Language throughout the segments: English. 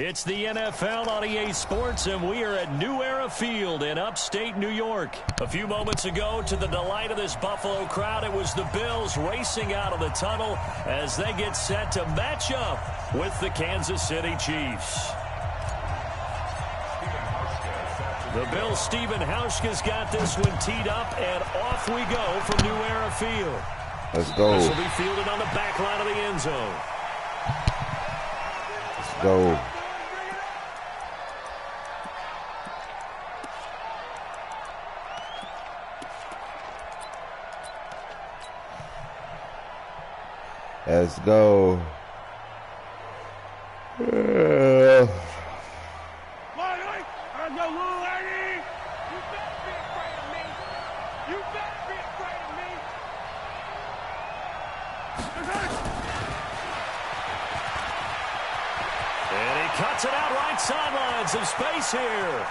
It's the NFL on EA Sports, and we are at New Era Field in upstate New York. A few moments ago, to the delight of this Buffalo crowd, it was the Bills racing out of the tunnel as they get set to match up with the Kansas City Chiefs. The Bills' Stephen Hauschka's got this one teed up, and off we go from New Era Field. Let's go. This will be fielded on the back line of the end zone. Let's go. Let's go. And he cuts it out right sideline. Some space here.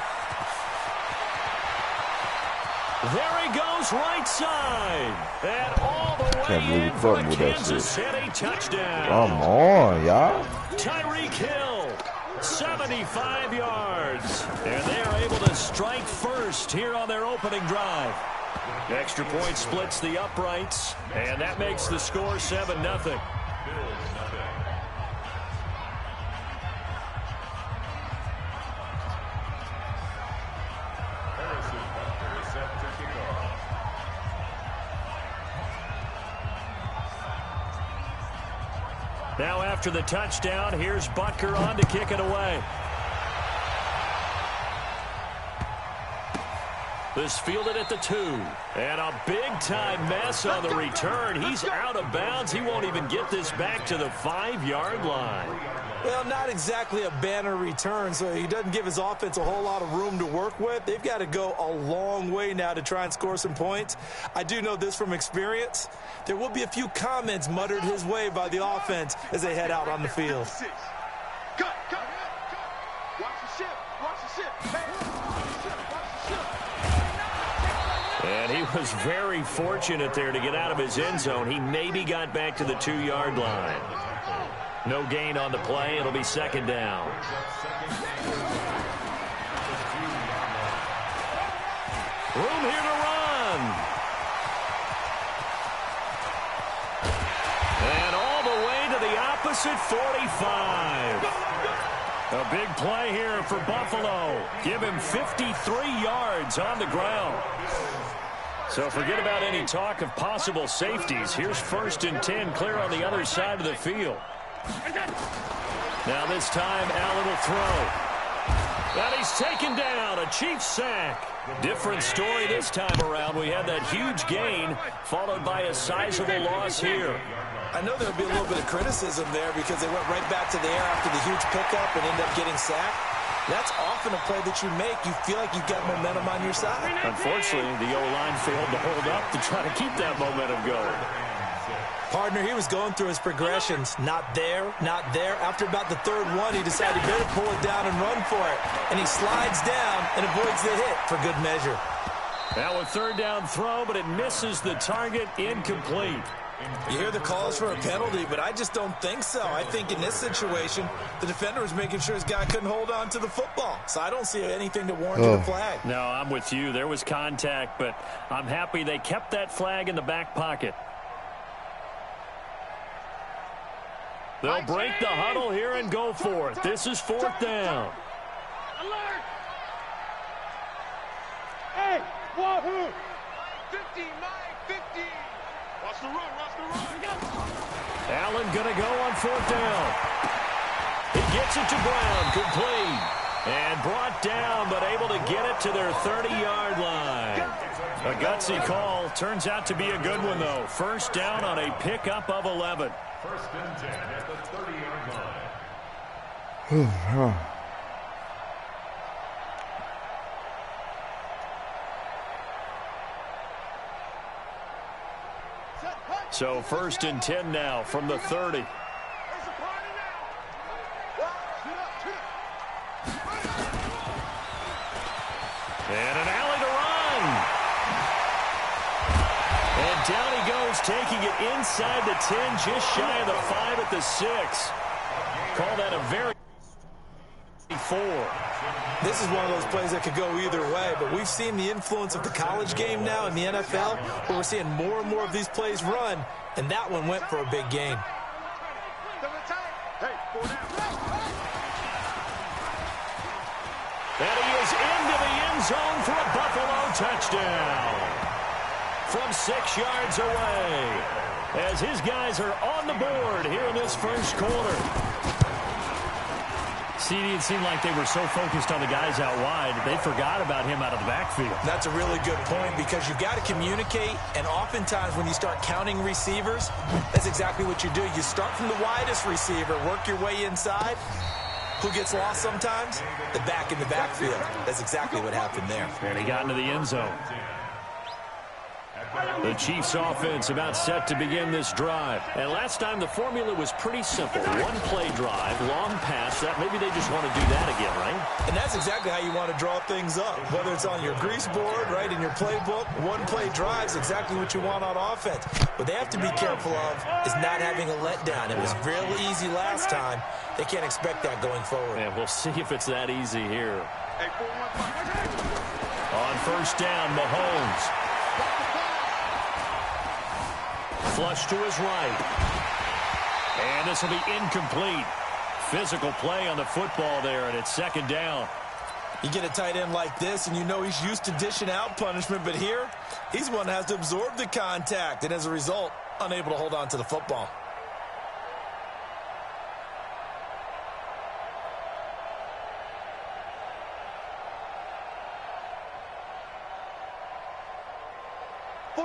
There he goes right side. And all the way in for a Kansas City touchdown. Come on, y'all. Tyreek Hill, 75 yards. And they are able to strike first here on their opening drive. Extra point splits the uprights, and that makes the score 7-0. Now after the touchdown, here's Butker on to kick it away. This fielded at the 2. And a big-time mess on the return. He's out of bounds. He won't even get this back to the 5-yard line. Well, not exactly a banner return, so he doesn't give his offense a whole lot of room to work with. They've got to go a long way now to try and score some points. I do know this from experience. There will be a few comments muttered his way by the offense as they head out on the field. Cut. Watch the ship. Watch the ship. And he was very fortunate there to get out of his end zone. He maybe got back to the 2-yard line. No gain on the play. It'll be second down. Room here to run. And all the way to the opposite 45. A big play here for Buffalo. Give him 53 yards on the ground. So forget about any talk of possible safeties. Here's 1st and 10 clear on the other side of the field. Now this time Allen will throw. And he's taken down. A Chiefs sack. Different story this time around. We had that huge gain followed by a sizable loss here. I know there'll be a little bit of criticism there because they went right back to the air after the huge pickup and ended up getting sacked. That's often a play that you make. You feel like you've got momentum on your side. Unfortunately, the O-line failed to hold up to try to keep that momentum going. Partner, he was going through his progressions. Not there, not there. After about the 3rd one, he decided he better pull it down and run for it. And he slides down and avoids the hit for good measure. Now a 3rd down throw, but it misses the target. Incomplete. You hear the calls for a penalty, but I just don't think so. I think in this situation, the defender was making sure his guy couldn't hold on to the football. So I don't see anything to warrant a flag. No, I'm with you. There was contact, but I'm happy they kept that flag in the back pocket. They'll break the huddle here and go for it. This is 4th down. Alert! Hey, wahoo! 15, 15. Watch the run, Allen going to go on 4th down. He gets it to Brown, complete. And brought down, but able to get it to their 30-yard line. A gutsy call. Turns out to be a good one, though. 1st down on a pickup of 11. 1st and 10 at the 30-yard line. So 1st and 10 now from the 30. And an alley to run. And down he goes, taking it inside the 10, just shy of the 5 at the 6. Call that a very... 4. This is one of those plays that could go either way, but we've seen the influence of the college game now in the NFL, where we're seeing more and more of these plays run, and that one went for a big gain. And he is into the end zone for a Buffalo touchdown from 6 yards away, as his guys are on the board here in this first quarter. CD, it seemed like they were so focused on the guys out wide, they forgot about him out of the backfield. That's a really good point, because you've got to communicate, and oftentimes when you start counting receivers, that's exactly what you do. You start from the widest receiver, work your way inside. Who gets lost sometimes? The back in the backfield. That's exactly what happened there. And he got into the end zone. The Chiefs offense about set to begin this drive. And last time the formula was pretty simple. One play drive, long pass. That maybe they just want to do that again, right? And that's exactly how you want to draw things up. Whether it's on your grease board, right, in your playbook, one play drive is exactly what you want on offense. What they have to be careful of is not having a letdown. It was real easy last time. They can't expect that going forward. And we'll see if it's that easy here. On first down, Mahomes. Flush to his right. And this will be incomplete. Physical play on the football there, and it's second down. You get a tight end like this, and you know he's used to dishing out punishment, but here, he's one that has to absorb the contact, and as a result, unable to hold on to the football.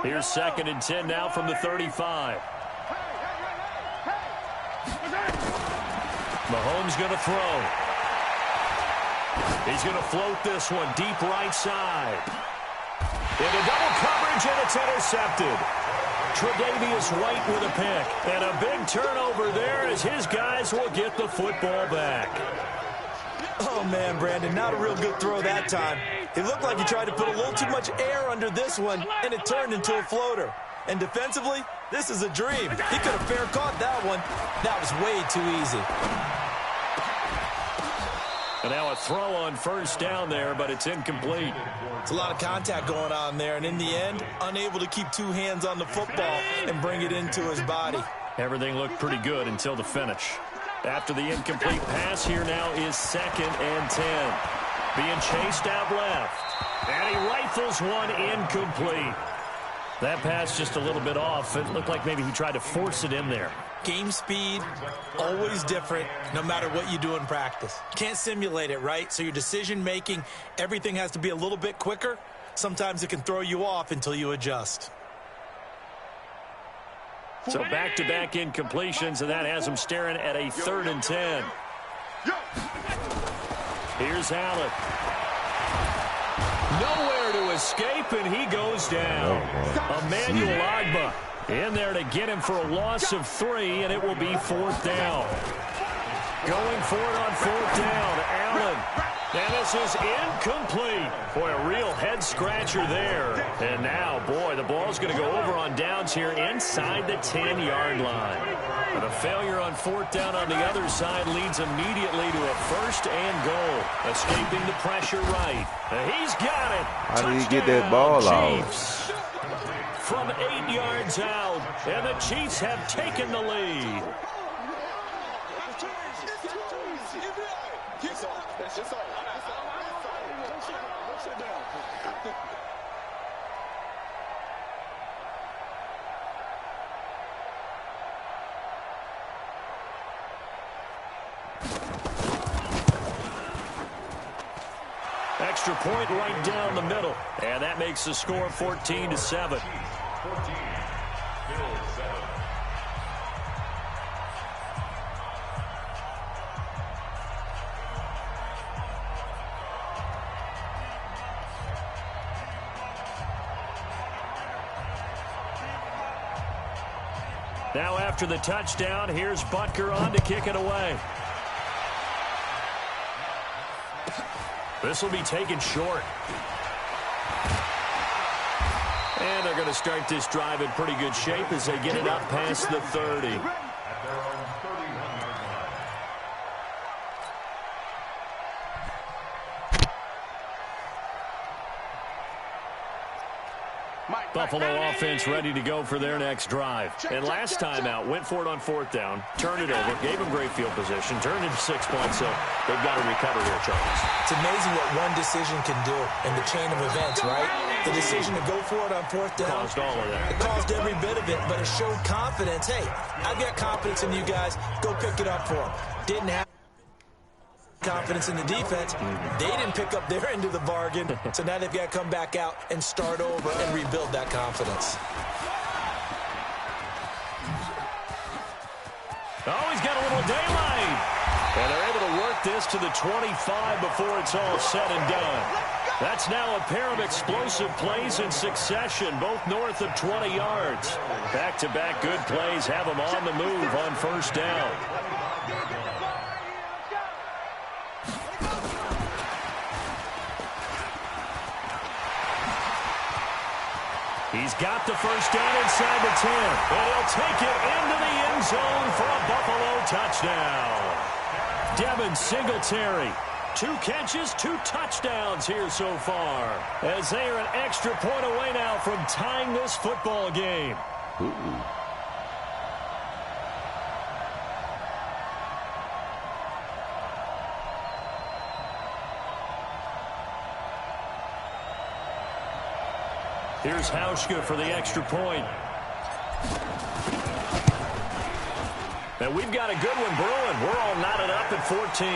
Here's 2nd and 10 now from the 35. Mahomes going to throw. He's going to float this one deep right side. Into double coverage, and it's intercepted. Tre'Davious White with a pick. And a big turnover there as his guys will get the football back. Oh, man, Brandon, not a real good throw that time. It looked like he tried to put a little too much air under this one, and it turned into a floater. And defensively, this is a dream. He could have fair caught that one. That was way too easy. And now a throw on first down there, but it's incomplete. It's a lot of contact going on there, and in the end, unable to keep two hands on the football and bring it into his body. Everything looked pretty good until the finish. After the incomplete pass, here now is 2nd and 10. Being chased out left. And he rifles one incomplete. That pass just a little bit off. It looked like maybe he tried to force it in there. Game speed, always different, no matter what you do in practice. Can't simulate it, right? So your decision-making, everything has to be a little bit quicker. Sometimes it can throw you off until you adjust. So back-to-back incompletions, and that has him staring at a 3rd and 10. Here's Allen. Nowhere to escape, and he goes down. Emmanuel Ogbah in there to get him for a loss of 3, and it will be 4th down. Going for it on 4th down, Allen. And this is incomplete. Boy, a real head-scratcher there. And now, boy, the ball's going to go over on downs here inside the 10-yard line. But a failure on 4th down on the other side leads immediately to a 1st and goal. Escaping the pressure right. And he's got it. How did he get that ball Chiefs. From 8 yards out. And the Chiefs have taken the lead. Extra point right down the middle. And that makes the score 14-7. Now after the touchdown, here's Butker on to kick it away. This will be taken short. And they're going to start this drive in pretty good shape as they get it up past the 30. Buffalo offense ready to go for their next drive. And last time out, went for it on 4th down, turned it over, gave them great field position, turned into 6 points, so they've got to recover here, Charles. It's amazing what one decision can do in the chain of events, right? The decision to go for it on 4th down. Caused all of that. It caused every bit of it, but it showed confidence. Hey, I've got confidence in you guys. Go pick it up for them. Didn't have confidence in the defense. They didn't pick up their end of the bargain, so now they've got to come back out and start over and rebuild that confidence. Oh, he's got a little daylight. And they're able to work this to the 25 before it's all said and done. That's now a pair of explosive plays in succession, both north of 20 yards. Back-to-back good plays have them on the move on 1st down. He's got the 1st down inside the 10. And he'll take it into the end zone for a Buffalo touchdown. Devin Singletary. 2 catches, 2 touchdowns here so far. As they are an extra point away now from tying this football game. Ooh. Here's Hauschka for the extra point. And we've got a good one brewing. We're all knotted up at 14.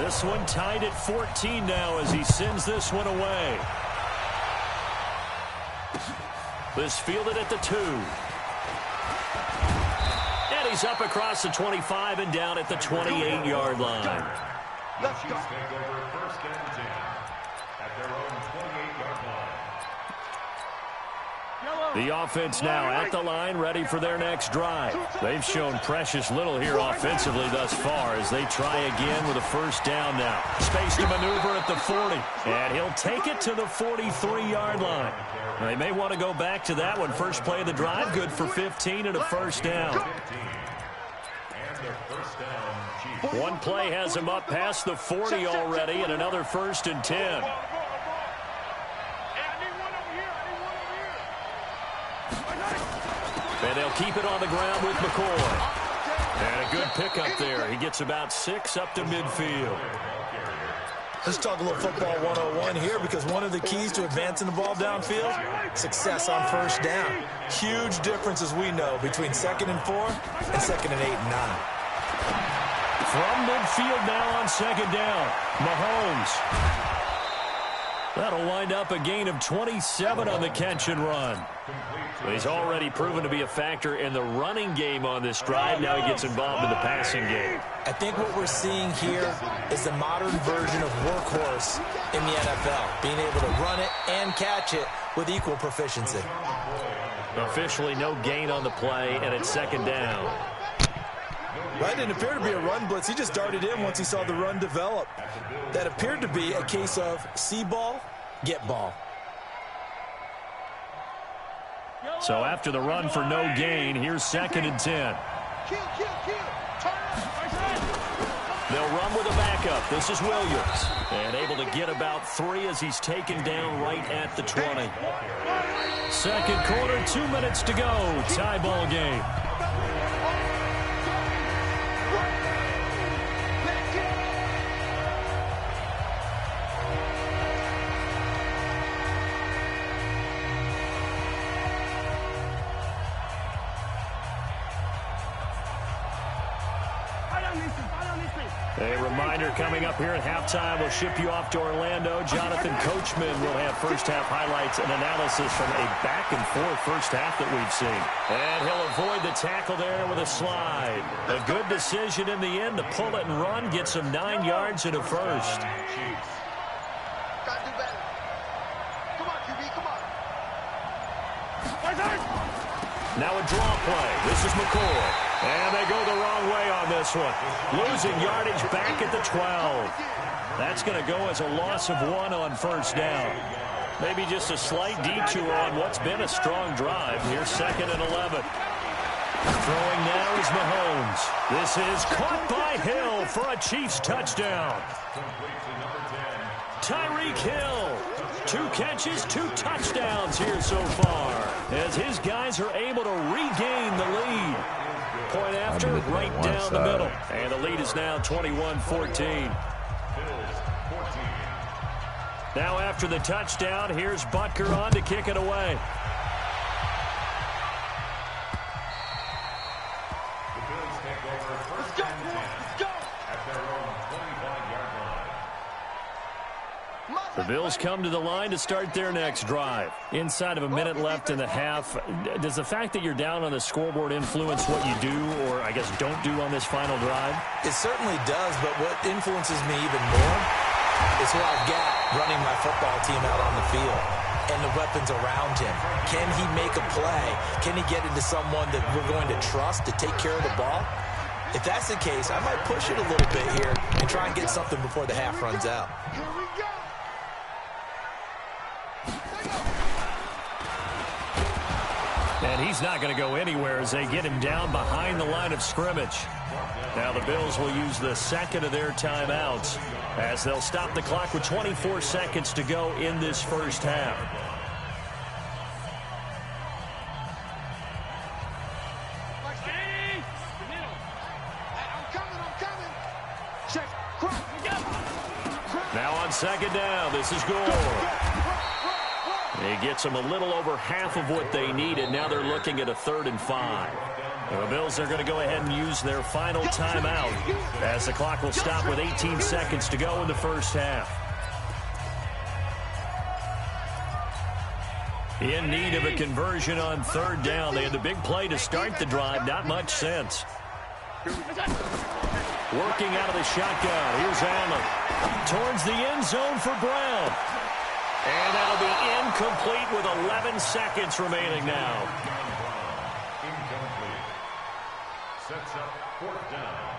This one tied at 14 now as he sends this one away. This fielded at the 2. And he's up across the 25 and down at the 28-yard line. Let's go. Take over 1st and 10 at their own 28-yard line. The offense now at the line, ready for their next drive. They've shown precious little here offensively thus far as they try again with a 1st down now. Space to maneuver at the 40. And he'll take it to the 43-yard line. They may want to go back to that one. First play of the drive, good for 15 and a 1st down. One play has him up past the 40 already and another 1st and 10. And they'll keep it on the ground with McCoy. And a good pickup there. He gets about 6 up to midfield. Let's talk a little football 101 here, because one of the keys to advancing the ball downfield, success on 1st down. Huge difference, as we know, between 2nd and 4 and 2nd and 8 and 9. From midfield now on 2nd down, Mahomes. That'll wind up a gain of 27 on the catch and run. He's already proven to be a factor in the running game on this drive. Now he gets involved in the passing game. I think what we're seeing here is the modern version of workhorse in the NFL, being able to run it and catch it with equal proficiency. Officially no gain on the play, and it's 2nd down. That didn't appear to be a run blitz. He just darted in once he saw the run develop. That appeared to be a case of see ball, get ball. So after the run for no gain, here's 2nd and 10. They'll run with a backup. This is Williams. And able to get about 3 as he's taken down right at the 20. 2nd quarter, 2 minutes to go. Tie ball game. A reminder coming up here at halftime. We'll ship you off to Orlando. Jonathan Coachman will have first-half highlights and analysis from a back-and-forth first half that we've seen. And he'll avoid the tackle there with a slide. A good decision in the end to pull it and run. Gets him 9 yards and a 1st. Gotta do better. Come on, QB, come on. Now a draw play. This is McCoy. And they go the wrong way on this one. Losing yardage back at the 12. That's going to go as a loss of 1 on 1st down. Maybe just a slight detour on what's been a strong drive. Here's 2nd and 11. Throwing now is Mahomes. Mahomes. This is caught by Hill for a Chiefs touchdown. Tyreek Hill, 2 catches, 2 touchdowns here so far, as his guys are able to regain the lead. Point after, right down the middle. And the lead is now 21-14. Now after the touchdown, here's Butker on to kick it away. The Bills come to the line to start their next drive. Inside of a minute left in the half, does the fact that you're down on the scoreboard influence what you do, or I guess don't do on this final drive? It certainly does, but what influences me even more is who I've got running my football team out on the field and the weapons around him. Can he make a play? Can he get into someone that we're going to trust to take care of the ball? If that's the case, I might push it a little bit here and try and get something before the half runs out. And he's not going to go anywhere as they get him down behind the line of scrimmage. Now the Bills will use the second of their timeouts as they'll stop the clock with 24 seconds to go in this first half. Now on second down, this is Gore. He gets them a little over half of what they needed. Now they're looking at a 3rd and 5. The Bills are going to go ahead and use their final timeout as the clock will stop with 18 seconds to go in the first half. In need of a conversion on 3rd down. They had the big play to start the drive. Not much sense. Working out of the shotgun. Here's Allen. Towards the end zone for Brown. And that'll be incomplete with 11 seconds remaining now. Incomplete. Sets up 4th down.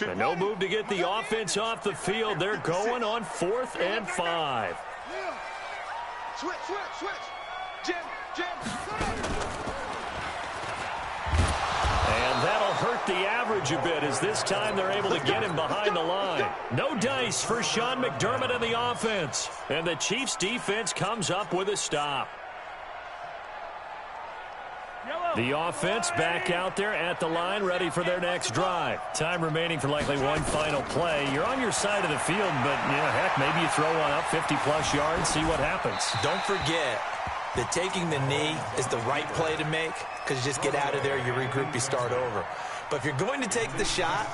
And no move to get the offense off the field. They're going on 4th and 5. Switch. Jim. And that'll hurt the average a bit as this time they're able to get him behind the line. No dice for Sean McDermott and the offense. And the Chiefs defense comes up with a stop. The offense back out there at the line, ready for their next drive. Time remaining for likely one final play. You're on your side of the field, but, heck, maybe you throw one up 50-plus yards, see what happens. Don't forget that taking the knee is the right play to make, because you just get out of there, you regroup, you start over. But if you're going to take the shot,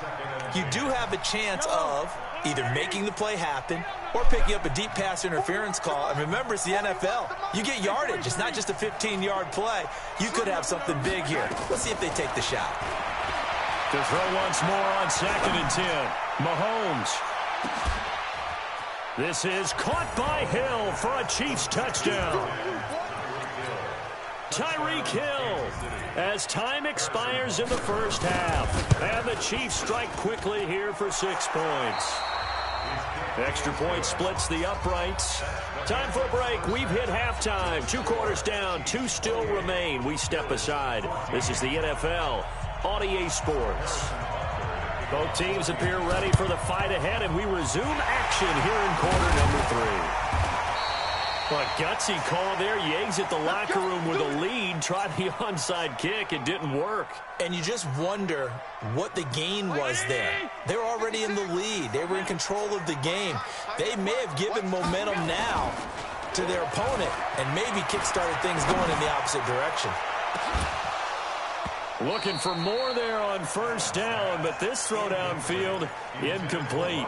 you do have a chance of either making the play happen or picking up a deep pass interference call. And remember, it's the NFL. You get yardage. It's not just a 15-yard play. You could have something big here. Let's see if they take the shot. To throw once more on 2nd and 10. Mahomes. This is caught by Hill for a Chiefs touchdown. Tyreek Hill as time expires in the first half. And the Chiefs strike quickly here for 6 points. Extra point splits the uprights. Time for a break. We've hit halftime. 2 quarters down. 2 still remain. We step aside. This is the NFL on EA Sports. Both teams appear ready for the fight ahead, and we resume action here in quarter number 3. Well, a gutsy call there. You exit the locker room with a lead. Tried the onside kick. It didn't work. And you just wonder what the gain was there. They were already in the lead. They were in control of the game. They may have given momentum now to their opponent and maybe kick-started things going in the opposite direction. Looking for more there on 1st down, but this throw downfield incomplete.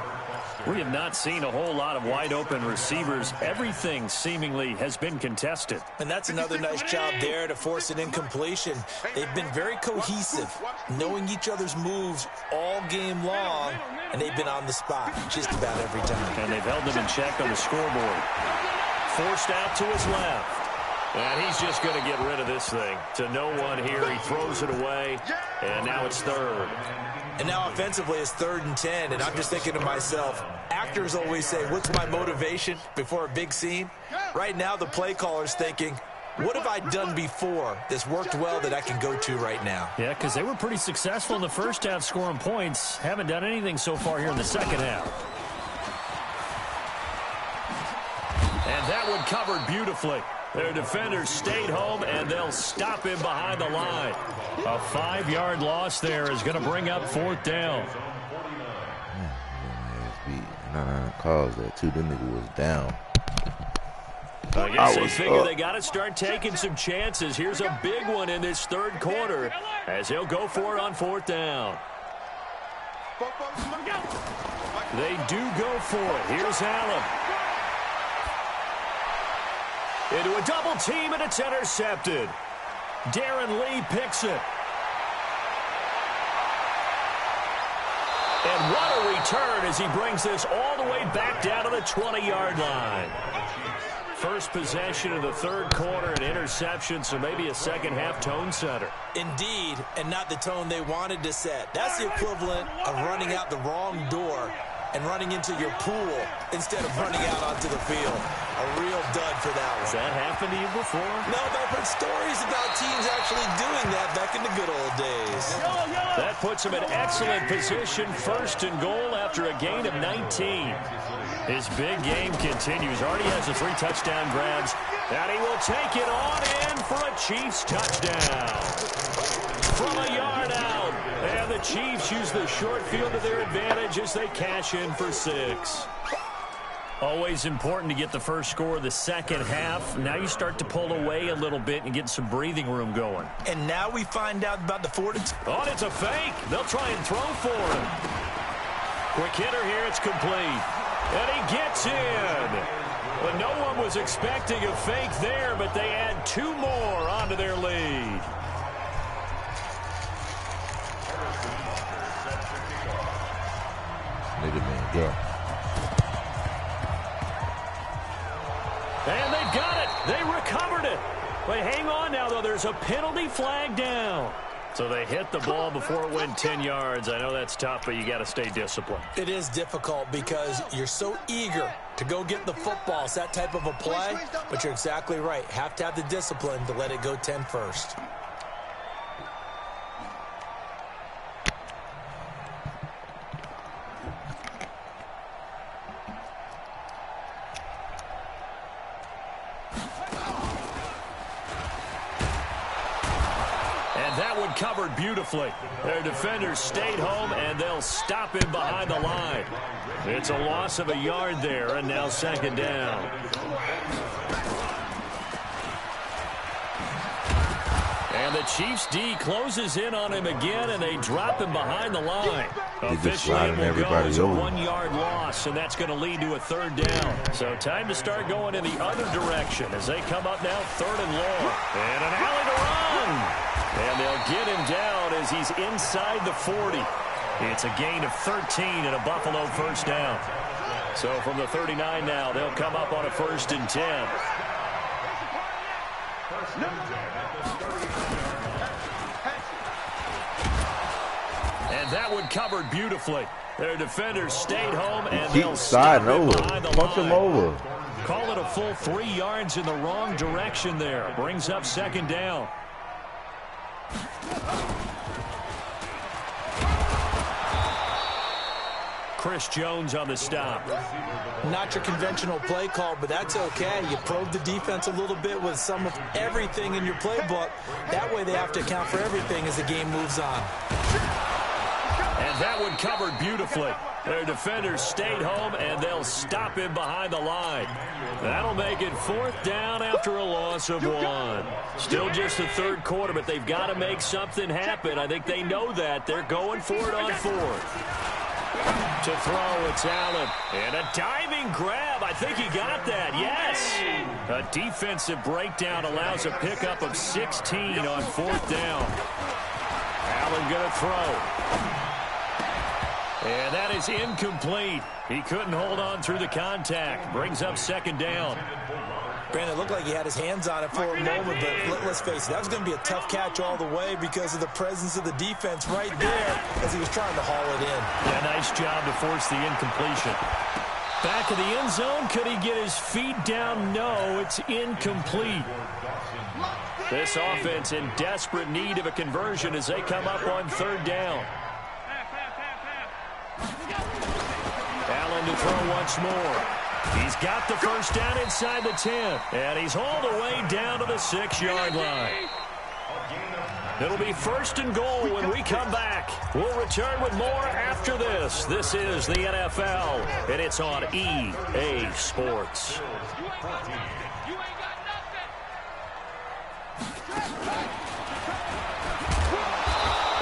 We have not seen a whole lot of wide-open receivers. Everything seemingly has been contested. And that's another nice job there to force an incompletion. They've been very cohesive, knowing each other's moves all game long, and they've been on the spot just about every time. And they've held them in check on the scoreboard. Forced out to his left. And he's just going to get rid of this thing. To no one here. He throws it away, and now it's third. And now offensively it's 3rd and 10, and I'm just thinking to myself, actors always say, what's my motivation before a big scene? Right now the play caller's thinking, what have I done before that's worked well that I can go to right now? Yeah, because they were pretty successful in the first half scoring points. Haven't done anything so far here in the second half. And that one covered beautifully. Their defenders stayed home, and they'll stop him behind the line. A 5-yard loss there is going to bring up 4th down. Calls that too. The nigga was down. I guess they figure they got to start taking some chances. Here's a big one in this 3rd quarter as he'll go for it on 4th down. They do go for it. Here's Allen. Into a double team, and it's intercepted. Darren Lee picks it. And what a return as he brings this all the way back down to the 20-yard line. First possession of the 3rd quarter, an interception, so maybe a second-half tone setter. Indeed, and not the tone they wanted to set. That's the equivalent of running out the wrong door and running into your pool instead of running out onto the field. A real dud for that one. Has that happened to you before? No, but I've heard stories about teams actually doing that back in the good old days. That puts him in excellent position, 1st and goal after a gain of 19. His big game continues. Already has the 3 touchdown grabs, and he will take it on in for a Chiefs touchdown. From a yard out, and the Chiefs use the short field to their advantage as they cash in for 6. Always important to get the first score of the second half. Now you start to pull away a little bit and get some breathing room going. And now we find out about the fortitude. Oh, it's a fake. They'll try and throw for him. Quick hitter here. It's complete. And he gets in. Well, no one was expecting a fake there, but they add 2 more onto their lead. Nigga, man, go. And they've got it. They recovered it. But hang on now, though. There's a penalty flag down. So they hit the ball before it went 10 yards. I know that's tough, but you got to stay disciplined. It is difficult because you're so eager to go get the football. It's that type of a play, but you're exactly right. Have to have the discipline to let it go 10 first. Covered beautifully. Their defenders stayed home, and they'll stop him behind the line. It's a loss of a yard there, and now 2nd down. And the Chiefs D closes in on him again, and they drop him behind the line. Officially, it will go as a 1-yard loss, and that's going to lead to a 3rd down. So time to start going in the other direction as they come up now 3rd and long. And an alley to run. And they'll get him down as he's inside the 40. It's a gain of 13 and a Buffalo 1st down. So from the 39 now, they'll come up on a 1st and 10. And that one covered beautifully. Their defenders stayed home, and they'll stop him behind the line. Punch him over. Call it a full 3 yards in the wrong direction there. Brings up 2nd down. Chris Jones on the stop. Not your conventional play call, but that's okay. You probe the defense a little bit with some of everything in your playbook. That way they have to account for everything as the game moves on. And that one covered beautifully. Their defenders stayed home, and they'll stop him behind the line. That'll make it 4th down after a loss of 1. Still just the 3rd quarter, but they've got to make something happen. I think they know that. They're going for it on 4th. To throw, it's Allen. And a diving grab. I think he got that. Yes. A defensive breakdown allows a pickup of 16 on 4th down. Allen going to throw. And that is incomplete. He couldn't hold on through the contact. Brings up 2nd down. Brandon, it looked like he had his hands on it for a moment, but let's face it, that was going to be a tough catch all the way because of the presence of the defense right there as he was trying to haul it in. Yeah, nice job to force the incompletion. Back of the end zone, could he get his feet down? No, it's incomplete. This offense in desperate need of a conversion as they come up on third down. Allen to throw once more. He's got the first down inside the 10, and he's hauled away down to the 6-yard line. It'll be first and goal when we come back. We'll return with more after this. This is the NFL, and it's on EA Sports.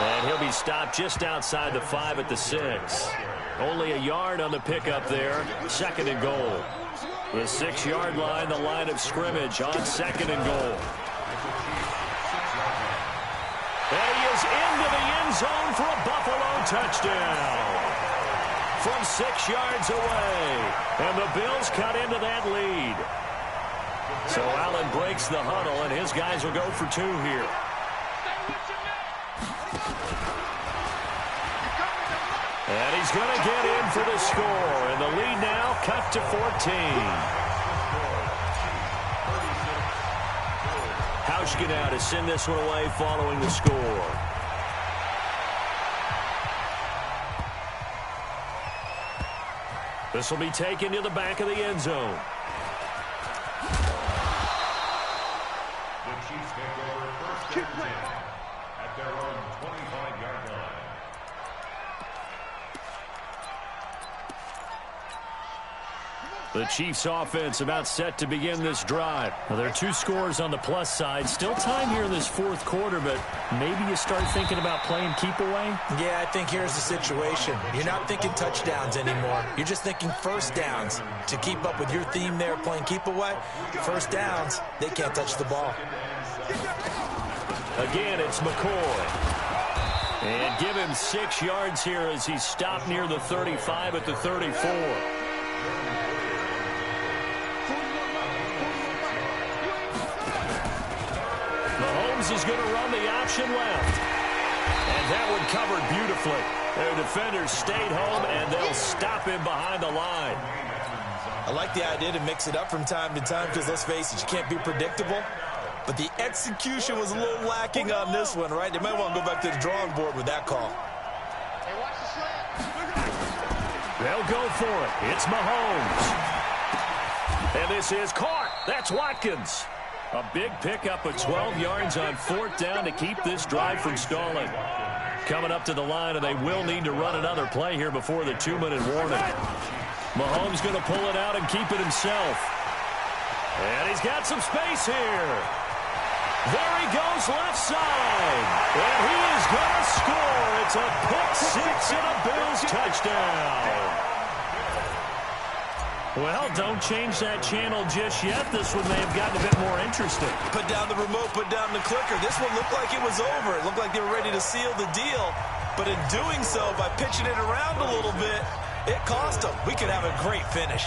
And he'll be stopped just outside the 5 at the 6. Only a yard on the pickup there. Second and goal. The 6-yard line, the line of scrimmage on second and goal. And he is into the end zone for a Buffalo touchdown. From 6 yards away. And the Bills cut into that lead. So Allen breaks the huddle, and his guys will go for 2 here. And he's going to get in for the score. And the lead now cut to 14. Hauschka now to send this one away following the score. This will be taken to the back of the end zone. The Chiefs take over first and 10 at their own 25-yard line. The Chiefs offense about set to begin this drive. Well, there are 2 scores on the plus side. Still time here in this fourth quarter, but maybe you start thinking about playing keep away? Yeah, I think here's the situation. You're not thinking touchdowns anymore. You're just thinking first downs. To keep up with your theme there, playing keep away, first downs, they can't touch the ball. Again, it's McCoy. And give him 6 yards here as he's stopped near the 35 at the 34. Is going to run the option left. And that one covered beautifully. Their defenders stayed home, and they'll stop him behind the line. I like the idea to mix it up from time to time because, let's face it, you can't be predictable. But the execution was a little lacking on this one, right? They might want to go back to the drawing board with that call. They'll go for it. It's Mahomes. And this is caught. That's Watkins. A big pickup of 12 yards on fourth down to keep this drive from stalling. Coming up to the line, and they will need to run another play here before the 2-minute warning. Mahomes going to pull it out and keep it himself. And he's got some space here. There he goes left side. And he is going to score. It's a pick 6 and a Bills touchdown. Well, don't change that channel just yet. This one may have gotten a bit more interesting. Put down the remote, put down the clicker. This one looked like it was over. It looked like they were ready to seal the deal. But in doing so, by pitching it around a little bit, it cost them. We could have a great finish.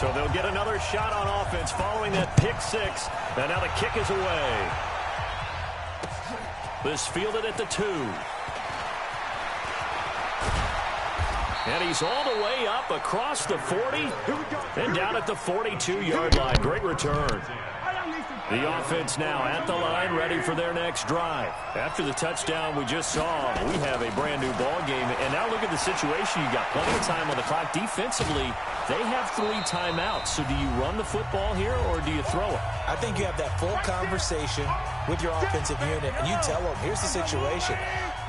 So they'll get another shot on offense following that pick 6. And now the kick is away. This fielded at the 2. And he's all the way up across the 40 and down at the 42-yard line. Great return. The offense now at the line, ready for their next drive. After the touchdown we just saw, we have a brand-new ball game. And now look at the situation. You got plenty of time on the clock. Defensively, they have 3 timeouts. So do you run the football here or do you throw it? I think you have that full conversation with your offensive unit, and you tell them, here's the situation.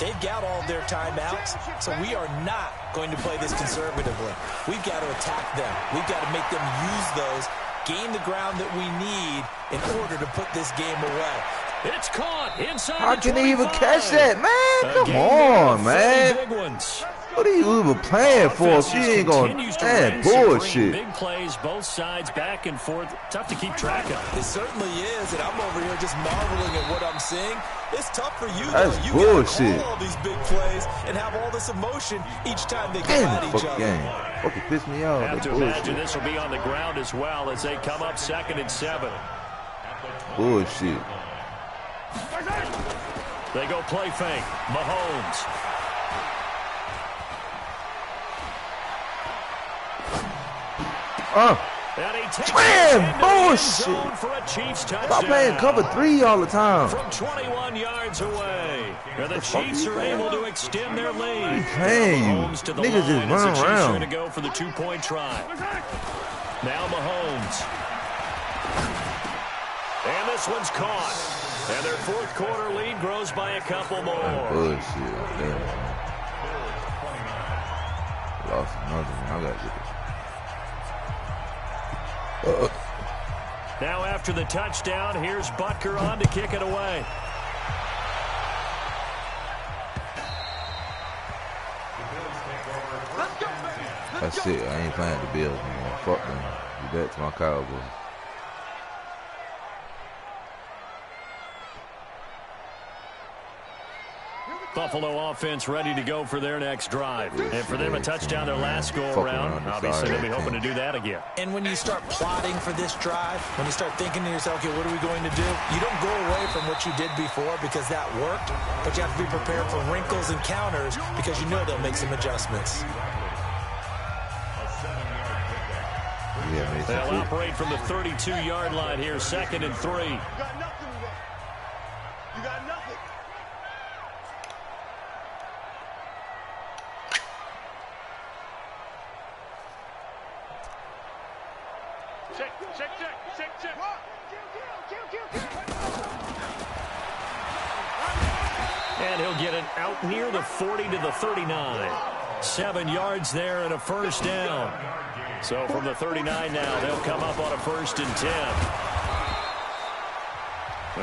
They've got all their timeouts, so we are not going to play this conservatively. We've got to attack them. We've got to make them use those, gain the ground that we need in order to put this game away. It's caught inside. How can they even catch that, man? come on, man. Big ones. What are you even playing for if she ain't going to man, bullshit? Big plays, both sides, back and forth. Tough to keep track of. It certainly is, and I'm over here just marveling at what I'm seeing. It's tough for you, That's though. You bullshit. gotta call all these big plays and have all this emotion each time they go at each other. Game. Fucking piss me off. I have to bullshit. imagine this will be on the ground as well as they come up 2nd and 7. Bullshit. They go play fake. Mahomes. And he takes Man, bullshit. for a Chiefs touchdown. Stop playing cover 3 all the time. From 21 yards away. And the Chiefs are able to extend their lead. Playing you. Mahomes to the Niggas just line as the run Chiefs are around. going to go for the 2-point try. Now Mahomes. And this one's caught. And their 4th quarter lead grows by a couple more. Bullshit. Damn. Lost another one. I got to get this. Now after the touchdown, here's Butker on to kick it away. That's it. I ain't playing the Bills anymore. Fuck them. Be back to my Cowboys. Buffalo offense ready to go for their next drive. And for them, a touchdown their last go-around. Obviously, they'll be hoping to do that again. And when you start plotting for this drive, when you start thinking to yourself, okay, what are we going to do? You don't go away from what you did before because that worked, but you have to be prepared for wrinkles and counters because you know they'll make some adjustments. Yeah, They'll operate from the 32-yard line here, 2nd and 3. You got nothing with that. You got nothing. Check. And he'll get it out near the 40 to the 39. 7 yards there and a first down. So from the 39 now, they'll come up on a 1st and 10.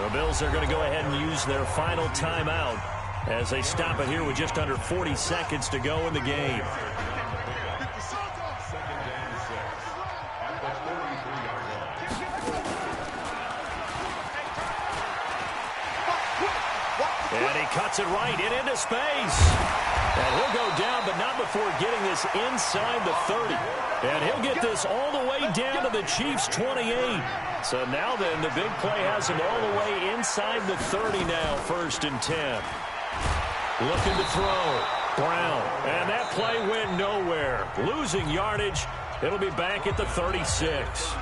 The Bills are going to go ahead and use their final timeout as they stop it here with just under 40 seconds to go in the game. And he cuts it right into space. And he'll go down, but not before getting this inside the 30. And he'll get this all the way down to the Chiefs' 28. So now then, the big play has him all the way inside the 30 now, 1st and 10. Looking to throw. Brown. And that play went nowhere. Losing yardage. It'll be back at the 36.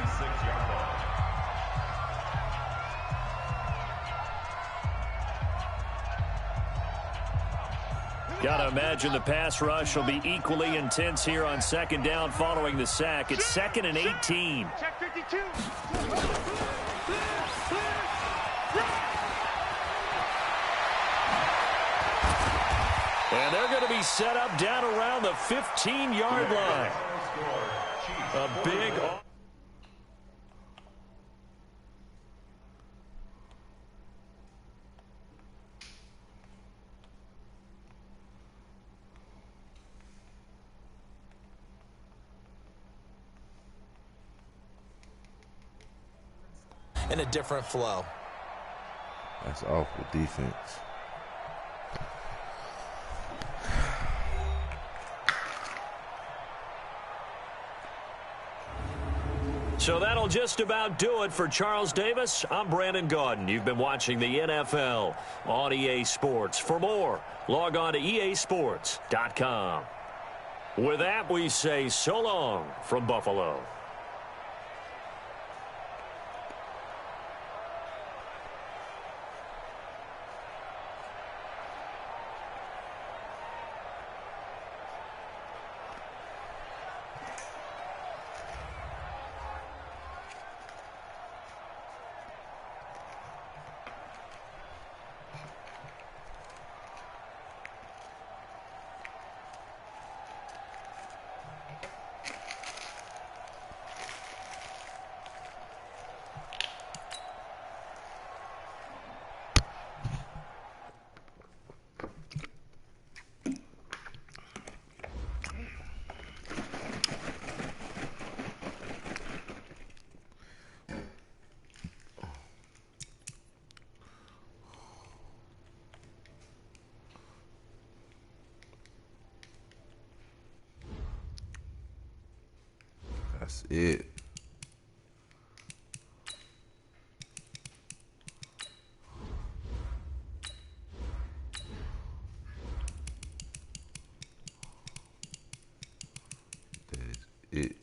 Got to imagine the pass rush will be equally intense here on 2nd down following the sack. It's 2nd and 18. Check 52. And they're going to be set up down around the 15-yard line. A big... In a different flow. That's awful defense. So that'll just about do it for Charles Davis. I'm Brandon Gaudin. You've been watching the NFL on EA Sports. For more, log on to easports.com. With that, we say so long from Buffalo. That's it. That is it.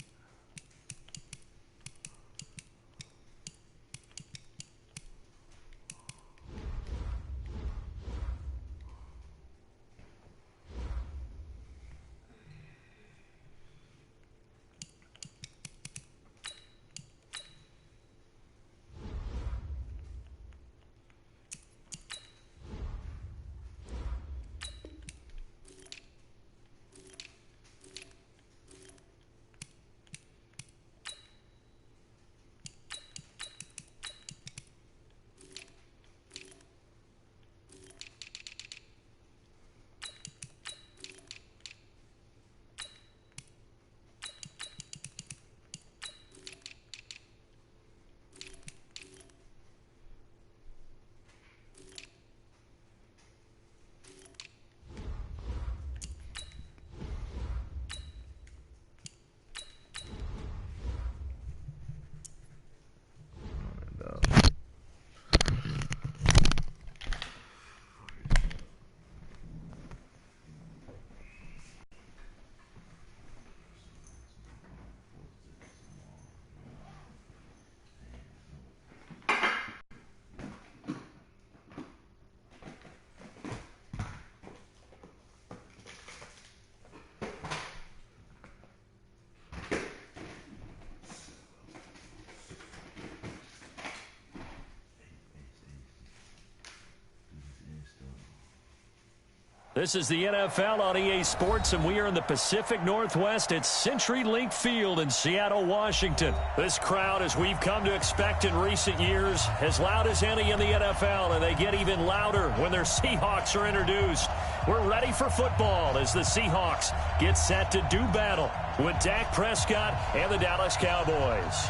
This is the NFL on EA Sports, and we are in the Pacific Northwest at CenturyLink Field in Seattle, Washington. This crowd, as we've come to expect in recent years, as loud as any in the NFL, and they get even louder when their Seahawks are introduced. We're ready for football as the Seahawks get set to do battle with Dak Prescott and the Dallas Cowboys.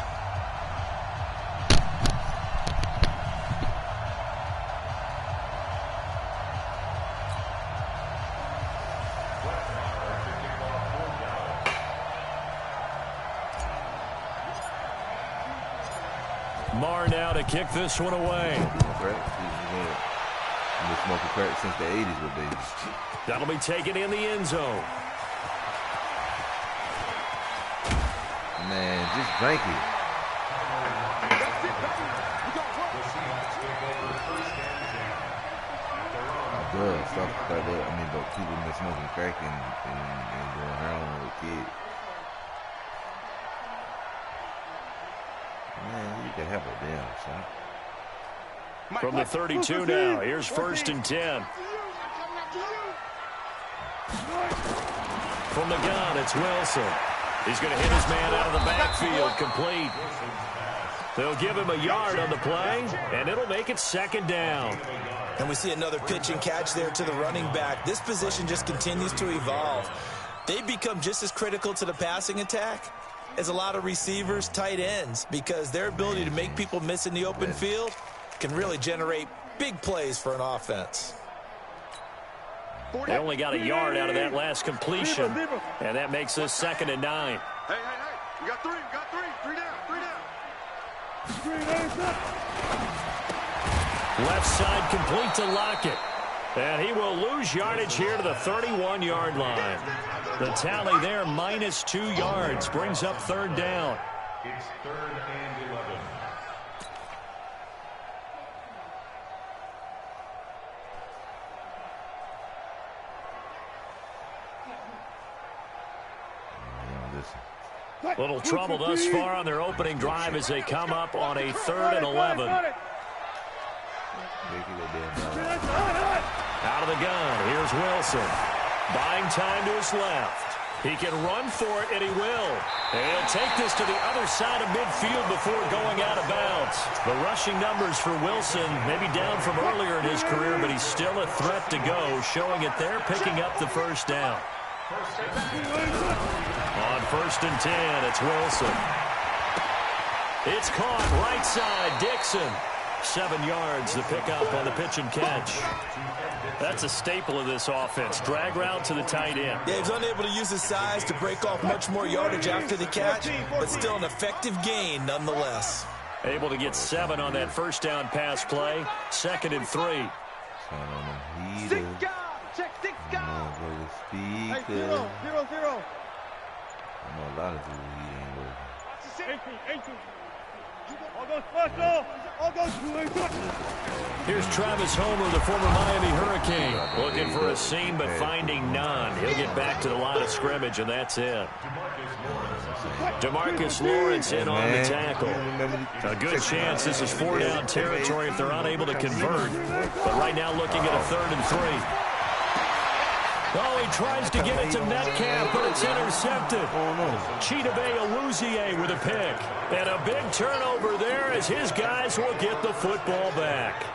Marr now to kick this one away. Been smoking crack since the 80s with these. That'll be taken in the end zone. Man, just drink it. Good stuff like that. I mean, but people been smoking crack and going around with kids. Man, you can have a damn shot. From the 32 now, here's 1st and 10. From the gun, it's Wilson. He's going to hit his man out of the backfield, complete. They'll give him a yard on the play, and it'll make it 2nd down. And we see another pitch and catch there to the running back. This position just continues to evolve. They've become just as critical to the passing attack as a lot of receivers, tight ends, because their ability to make people miss in the open field can really generate big plays for an offense. They only got a yard out of that last completion, and that makes this 2nd and 9. Hey, we got three down. Left side complete to Lockett. And he will lose yardage here to the 31-yard line. The tally there, -2 yards, brings up 3rd down. It's 3rd and 11. Little trouble thus far on their opening drive as they come up on a 3rd and 11. Out of the gun, here's Wilson. Buying time to his left. He can run for it, and he will. And he'll take this to the other side of midfield before going out of bounds. The rushing numbers for Wilson may be down from earlier in his career, but he's still a threat to go, showing it there, picking up the 1st down. On 1st and 10, it's Wilson. It's caught right side, Dixon. 7 yards, the pickup on the pitch and catch. That's a staple of this offense. Drag route to the tight end. Yeah, he's unable to use his size to break off much more yardage after the catch, but still an effective gain nonetheless. Able to get 7 on that first down pass play. 2nd and 3. Check Hey, 0, 0, 0. I know a lot of people he ain't working. Here's Travis Homer, the former Miami Hurricane. Looking for a seam, but finding none. He'll get back to the line of scrimmage, and that's it. DeMarcus Lawrence in on the tackle. A good chance this is 4-down territory if they're unable to convert. But right now looking at a 3rd and 3. Oh, he tries to get it to Metcalf, but it's intercepted. Chidobe Awuzie with a pick. And a big turnover there as his guys will get the football back.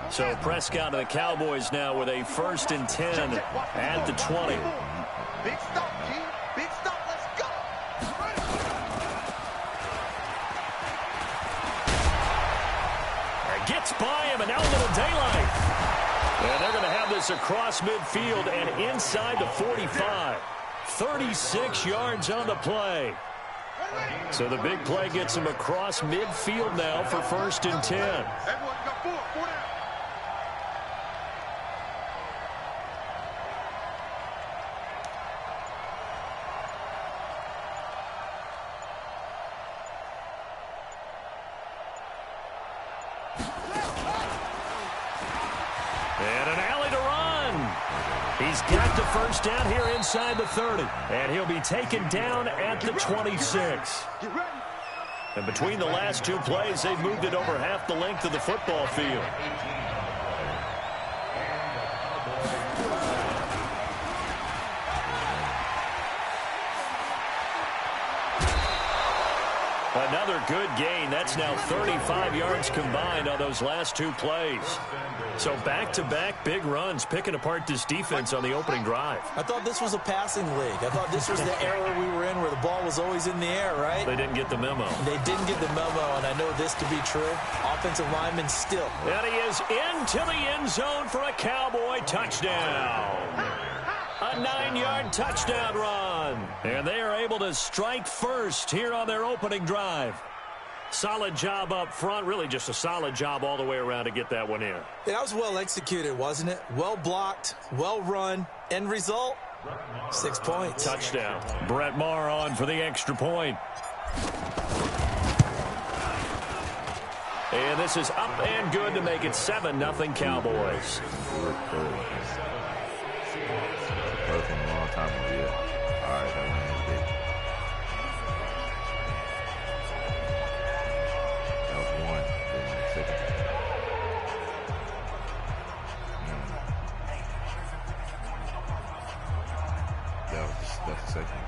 So Prescott and the Cowboys now with a 1st and 10 at the 20. Big stop, G. Big stop. Let's go. Gets by him, and now a little daylight. And they're going to have this across midfield and inside the 45. 36 yards on the play. So the big play gets him across midfield now for 1st and 10. Everyone got 4 down. And an alley to run. He's got the first down here inside the 30. And he'll be taken down at the 26. And between the last 2 plays, they've moved it over half the length of the football field. Another good gain. That's now 35 yards combined on those last 2 plays. So back-to-back big runs, picking apart this defense on the opening drive. I thought this was a passing league. I thought this was the era we were in where the ball was always in the air, right? They didn't get the memo. They didn't get the memo, and I know this to be true. Offensive lineman still. And he is into the end zone for a Cowboy touchdown. A 9-yard touchdown run. And they are able to strike first here on their opening drive. Solid job up front. Really just a solid job all the way around to get that one in. Yeah, that was well executed, wasn't it? Well blocked, well run. End result, 6 points. Touchdown. Brett Maher on for the extra point. And this is up and good to make it 7-0 Cowboys. First one a long time ago, yeah. All right, that win is big. That was 1, then the second. That's the second.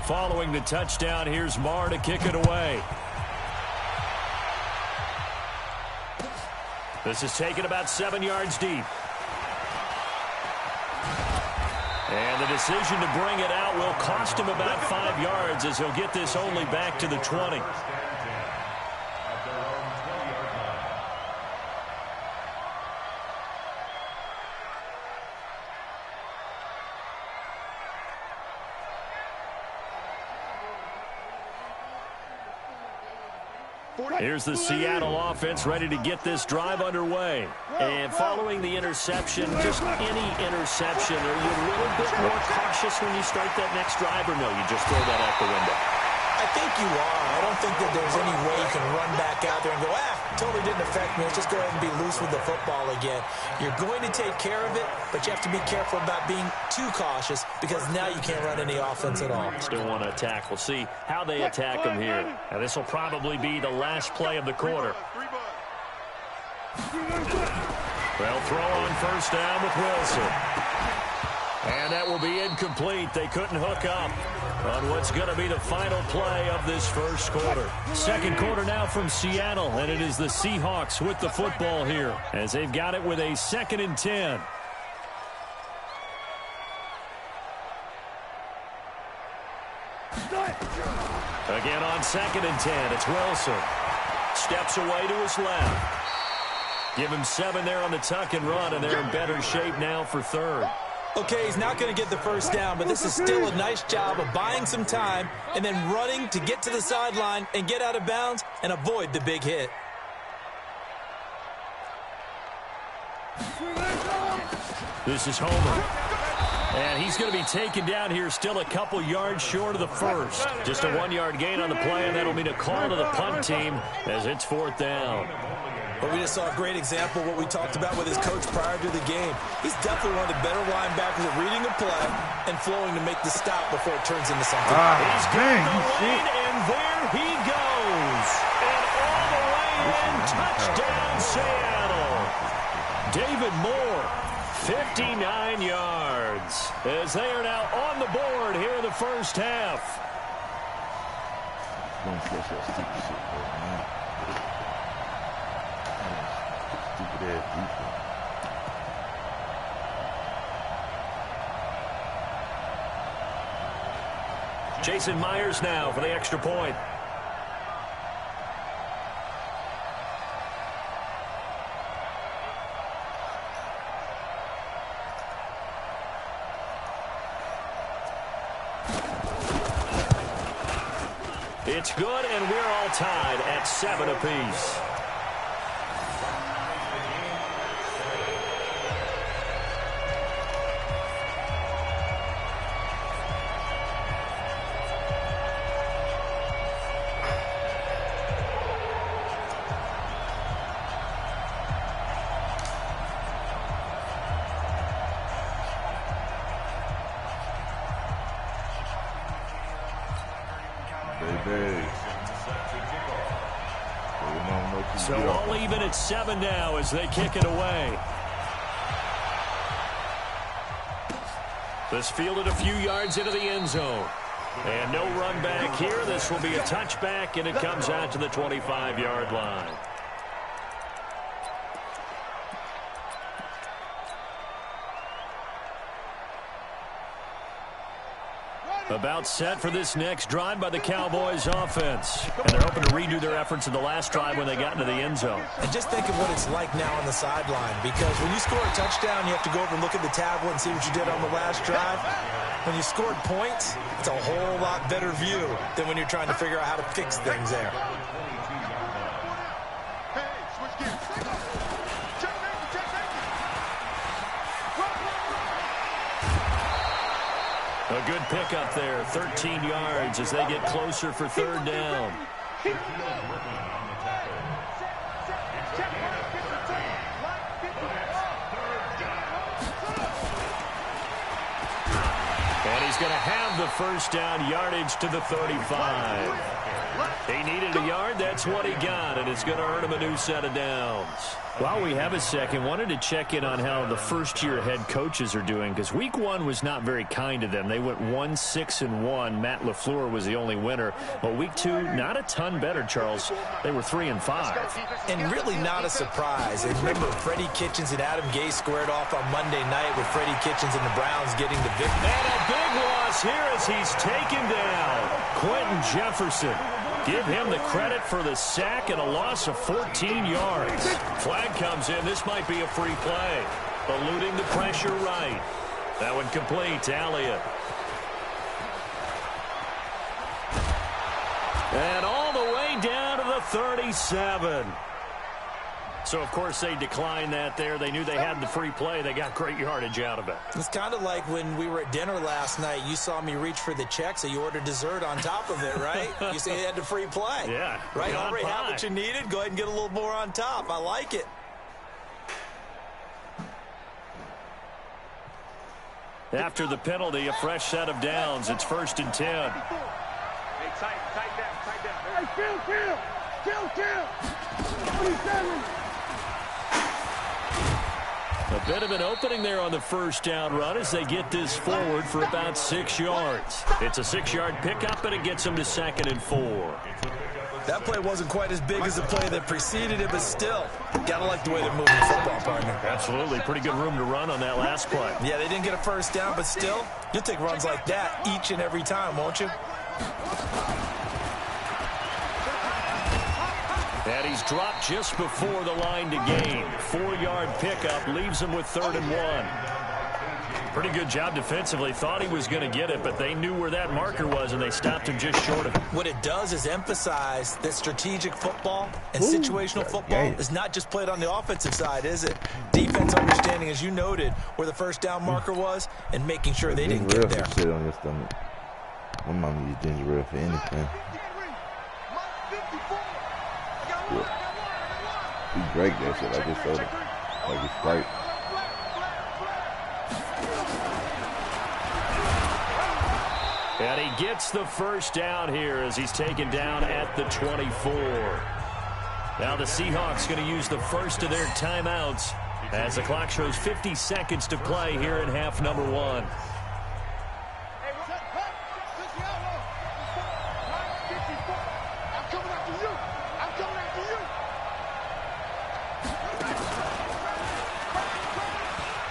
Following the touchdown, here's Maher to kick it away. This is taken about 7 yards deep. And the decision to bring it out will cost him about 5 yards as he'll get this only back to the 20. Here's the Seattle offense ready to get this drive underway. And following the interception, just any interception, are you a little bit more cautious when you start that next drive, or no, you just throw that out the window? I think you are. I don't think that there's any way you can run back out there and go, totally didn't affect me. Let's just go ahead and be loose with the football again. You're going to take care of it, but you have to be careful about being too cautious because now you can't run any offense at all. Still want to attack. We'll see how they attack him here. Now, this will probably be the last play of the quarter. They'll throw on first down with Wilson. And that will be incomplete. They couldn't hook up on what's going to be the final play of this first quarter. Second quarter now from Seattle, and it is the Seahawks with the football here as they've got it with a 2nd and 10. Again on 2nd and 10, it's Wilson. Steps away to his left. Give him 7 there on the tuck and run, and they're in better shape now for 3rd. Okay, he's not going to get the first down, but this is still a nice job of buying some time and then running to get to the sideline and get out of bounds and avoid the big hit. This is Homer. And he's going to be taken down here still a couple yards short of the first. Just a 1-yard gain on the play, and that'll mean a call to the punt team as it's 4th down. But we just saw a great example of what we talked about with his coach prior to the game. He's definitely one of the better linebackers at reading a play and flowing to make the stop before it turns into something. He's got the lane, and there he goes. And all the way in, touchdown Seattle. David Moore, 59 yards, as they are now on the board here in the first half. Jason Myers now for the extra point. It's good, and we're all tied at 7 apiece. So all even at 7 now as they kick it away. This fielded a few yards into the end zone. And no run back here. This will be a touchback, and it comes out to the 25-yard line. About set for this next drive by the Cowboys offense. And they're hoping to redo their efforts in the last drive when they got into the end zone. And just think of what it's like now on the sideline, because when you score a touchdown, you have to go over and look at the tablet and see what you did on the last drive. When you scored points, it's a whole lot better view than when you're trying to figure out how to fix things there. A good pickup there, 13 yards as they get closer for 3rd down. And he's going to have the first down yardage to the 35. He needed a yard, that's what he got, and it's going to earn him a new set of downs. While we have a second, wanted to check in on how the first-year head coaches are doing, because week 1 was not very kind to them. They went 1-6-1. Matt LaFleur was the only winner. But week 2, not a ton better, Charles. They were 3-5. And really not a surprise. And remember, Freddie Kitchens and Adam Gase squared off on Monday night with Freddie Kitchens and the Browns getting the victory. And a big loss here as he's taken down. Quentin Jefferson. Give him the credit for the sack and a loss of 14 yards. Flag comes in. This might be a free play. Eluding the pressure right. That one complete to Elliott. And all the way down to the 37. So, of course, they declined that there. They knew they had the free play. They got great yardage out of it. It's kind of like when we were at dinner last night. You saw me reach for the check, so you ordered dessert on top of it, right? You said you had the free play. Yeah. Right? You already have what you needed. Go ahead and get a little more on top. I like it. After the penalty, a fresh set of downs. It's 1st and 10. Hey, tight down. Hey, kill. 27. A bit of an opening there on the first down run as they get this forward for about 6 yards. It's a 6-yard pickup, and it gets them to 2nd and 4. That play wasn't quite as big as the play that preceded it, but still, gotta like the way they're moving the football, partner. Absolutely. Pretty good room to run on that last play. Yeah, they didn't get a first down, but still, you'll take runs like that each and every time, won't you? And he's dropped just before the line to gain. 4-yard pickup leaves him with 3rd and 1. Pretty good job defensively. Thought he was going to get it, but they knew where that marker was, and they stopped him just short of it. What it does is emphasize that strategic football and situational football is not just played on the offensive side, is it? Defense understanding, as you noted, where the first down marker was and making sure they didn't get there. Shit on your stomach. My mom used ginger ale for anything. Yeah. You break that shit like it's soda. Like it's Sprite. And he gets the first down here as he's taken down at the 24. Now the Seahawks going to use the first of their timeouts as the clock shows 50 seconds to play here in half number 1.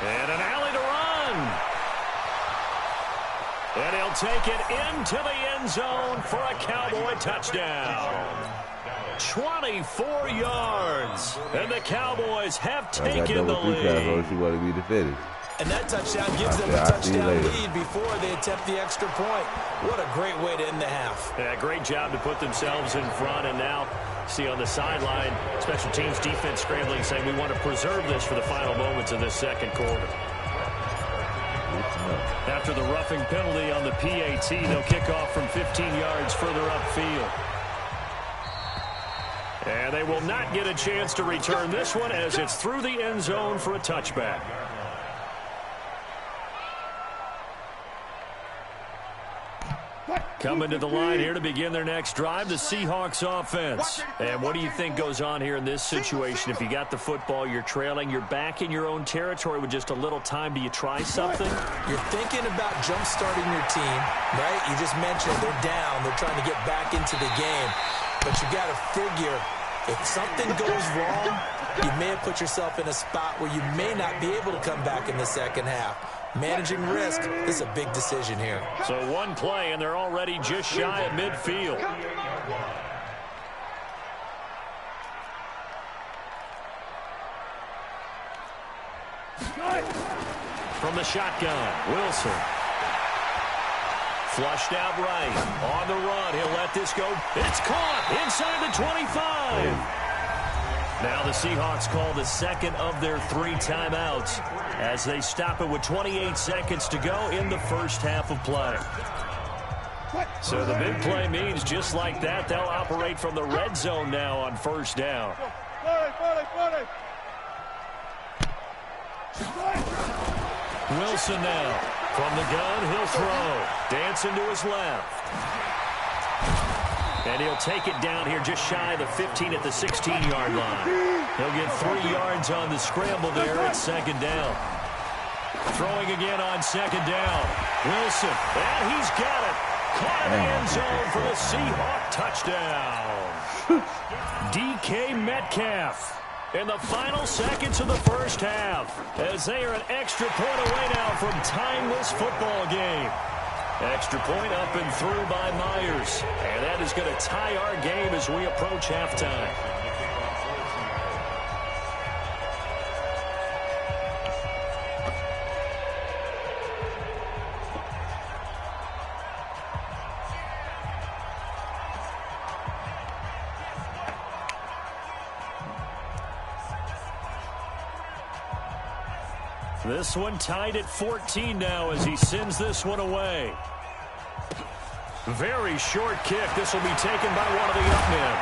And an alley to run. And he'll take it into the end zone for a Cowboy touchdown. 24 yards. And the Cowboys have taken the lead. And that touchdown gives them a touchdown lead before they attempt the extra point. What a great way to end the half. Yeah, great job to put themselves in front. And now, see on the sideline, special teams defense scrambling, saying we want to preserve this for the final moments of this second quarter. After the roughing penalty on the PAT, they'll kick off from 15 yards further upfield. And they will not get a chance to return this one as it's through the end zone for a touchback. Coming to the line here to begin their next drive, the Seahawks offense. And what do you think goes on here in this situation? If you got the football, you're trailing, you're back in your own territory with just a little time. Do you try something? You're thinking about jump-starting your team, right? You just mentioned they're down. They're trying to get back into the game. But you got to figure, if something goes wrong, you may have put yourself in a spot where you may not be able to come back in the second half. Managing risk, this is a big decision here. So one play, and they're already just shy of midfield. From the shotgun, Wilson. Flushed out right. On the run, he'll let this go. It's caught inside the 25. Now the Seahawks call the second of their 3 timeouts as they stop it with 28 seconds to go in the first half of play. So the big play means just like that, they'll operate from the red zone now on first down. Wilson now. From the gun, he'll throw. Dancing to his left. And he'll take it down here just shy of the 15 at the 16-yard line. He'll get 3 yards on the scramble there at second down. Throwing again on second down. Wilson, and he's got it. Caught in the end zone for the Seahawk touchdown. DK Metcalf in the final seconds of the first half as they are an extra point away now from tying this football game. Extra point up and through by Myers. And that is going to tie our game as we approach halftime. This one tied at 14 now as he sends this one away. Very short kick. This will be taken by one of the up men.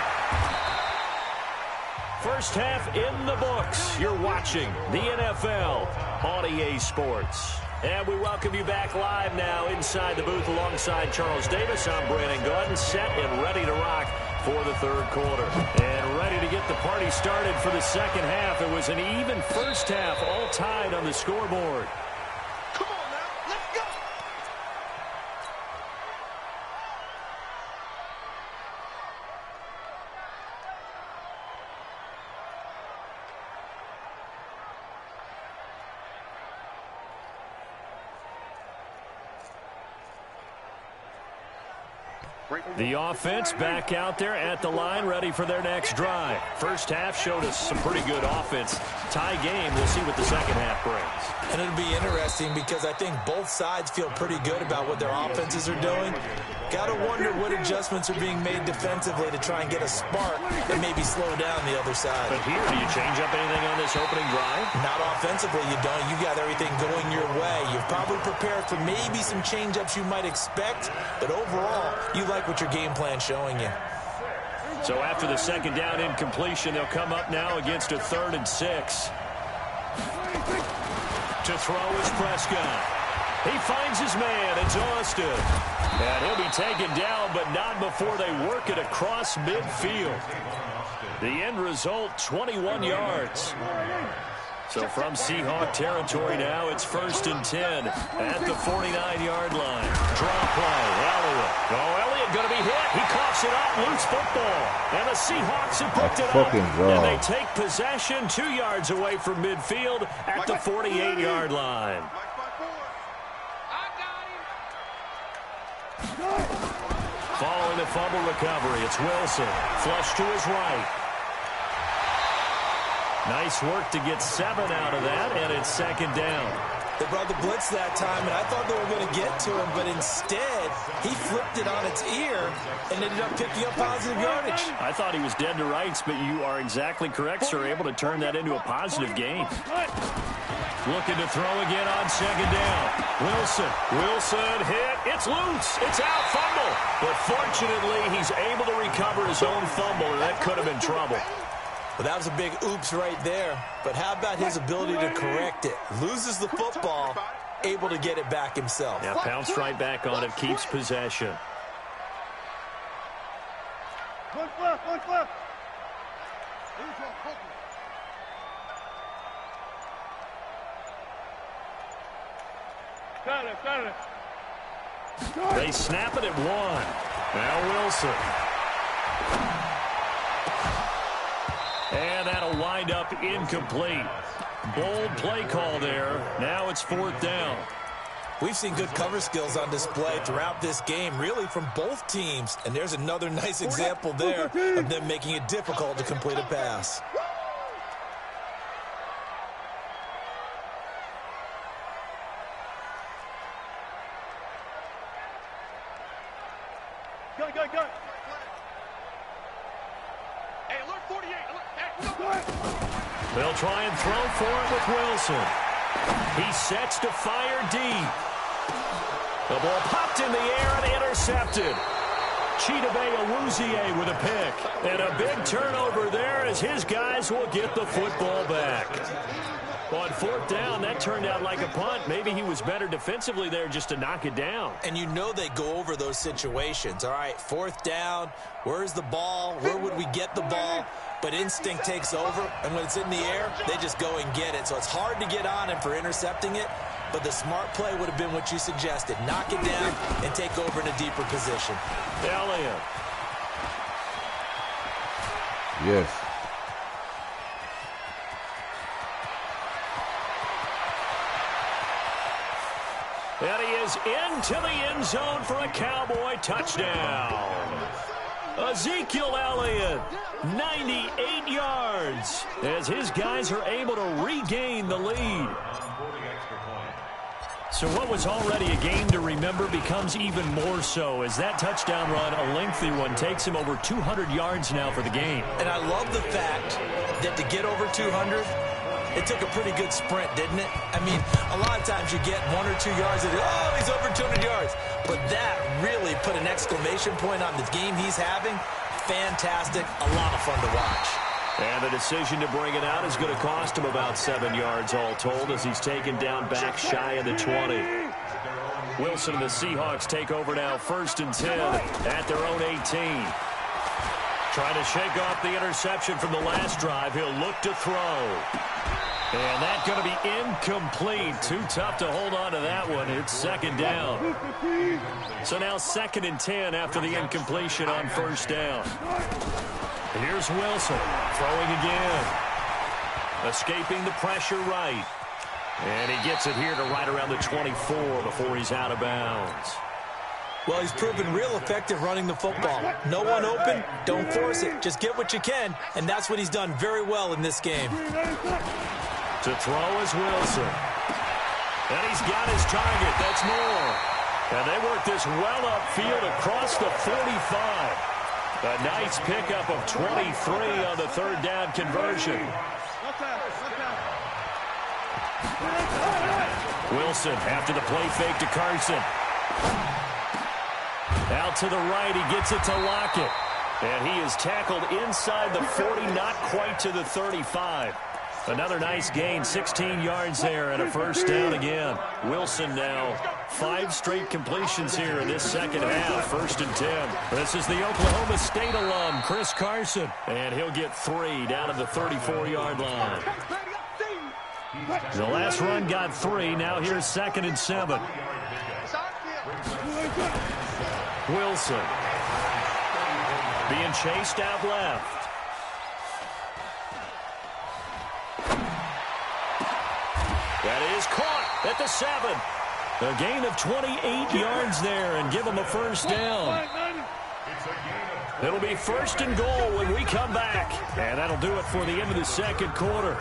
First half in the books. You're watching the NFL on EA Sports. And we welcome you back live now inside the booth alongside Charles Davis. I'm Brandon Gordon, set and ready to rock for the third quarter. And ready to get the party started for the second half. It was an even first half, all tied on the scoreboard. Come on now, let's go. The offense back out there at the line, ready for their next drive. First half showed us some pretty good offense. Tie game, we'll see what the second half brings. And it'll be interesting because I think both sides feel pretty good about what their offenses are doing. Got to wonder what adjustments are being made defensively to try and get a spark and maybe slow down the other side. But here, do you change up anything on this opening drive? Not offensively, you don't. You got everything going your way. You've probably prepared for maybe some change-ups you might expect, but overall, you like what your game plan's showing you. So after the second down incompletion, they'll come up now against a 3rd and 6. To throw is Prescott. He finds his man. It's Austin. And he'll be taken down, but not before they work it across midfield. The end result, 21 yards. So from Seahawk territory now, it's 1st and 10 at the 49-yard line. Draw play, Elliott. Oh, Elliott going to be hit. He coughs it up, loose football. And the Seahawks have picked it up. And they take possession 2 yards away from midfield at the 48-yard line. Following the fumble recovery, it's Wilson. Flush to his right. Nice work to get 7 out of that, and it's 2nd down. They brought the blitz that time, and I thought they were going to get to him, but instead, he flipped it on its ear and ended up picking up positive yardage. I thought he was dead to rights, but you are exactly correct, sir. Able to turn that into a positive gain. Looking to throw again on 2nd down. Wilson hit. It's loose. It's out. Fumble. But fortunately, he's able to recover his own fumble, and that could have been trouble. Well, that was a big oops right there. But how about his ability to correct it? Loses the football, able to get it back himself. Yeah, pounced right back on it, keeps possession. One flip. Got it. They snap it at 1. Now Wilson. And that'll wind up incomplete. Bold play call there. Now it's 4th down. We've seen good cover skills on display throughout this game, really from both teams. And there's another nice example there of them making it difficult to complete a pass. Go. Hey, alert 48. They'll try and throw for it with Wilson. He sets to fire deep. The ball popped in the air and intercepted. Chidobe Awuzie with a pick. And a big turnover there as his guys will get the football back. On 4th down, that turned out like a punt. Maybe he was better defensively there just to knock it down. And you know they go over those situations. All right, 4th down, where's the ball? Where would we get the ball? But instinct takes over, and when it's in the air, they just go and get it. So it's hard to get on him for intercepting it, but the smart play would have been what you suggested. Knock it down and take over in a deeper position. Elliott. Yes. And he is into the end zone for a Cowboy touchdown. Ezekiel Elliott, 98 yards, as his guys are able to regain the lead. So what was already a game to remember becomes even more so as that touchdown run, a lengthy one, takes him over 200 yards now for the game. And I love the fact that to get over 200, it took a pretty good sprint, didn't it? I mean, a lot of times you get 1 or 2 yards and, oh, he's over 200 yards. But that really put an exclamation point on the game he's having. Fantastic. A lot of fun to watch. And the decision to bring it out is going to cost him about 7 yards all told as he's taken down back shy of the 20. Wilson and the Seahawks take over now 1st and 10 at their own 18. Trying to shake off the interception from the last drive. He'll look to throw. And that's going to be incomplete. Too tough to hold on to that one. It's second down. So now 2nd and 10 after the incompletion on first down. Here's Wilson throwing again. Escaping the pressure right. And he gets it here to right around the 24 before he's out of bounds. Well, he's proven real effective running the football. No one open, don't force it. Just get what you can, and that's what he's done very well in this game. To throw is Wilson. And he's got his target. That's Moore. And they work this well upfield across the 45. A nice pickup of 23 on the 3rd down conversion. Wilson after the play fake to Carson. Out to the right, he gets it to Lockett. And he is tackled inside the 40, not quite to the 35. Another nice gain, 16 yards there and a first down again. Wilson now 5 straight completions here in this second half, 1st and 10. This is the Oklahoma State alum, Chris Carson. And he'll get 3 down to the 34-yard line. The last run got 3. Now here's 2nd and 7. Wilson being chased out left. That is caught at the 7. A gain of 28 yards there and give him a first down. It'll be 1st and goal when we come back. And that'll do it for the end of the second quarter.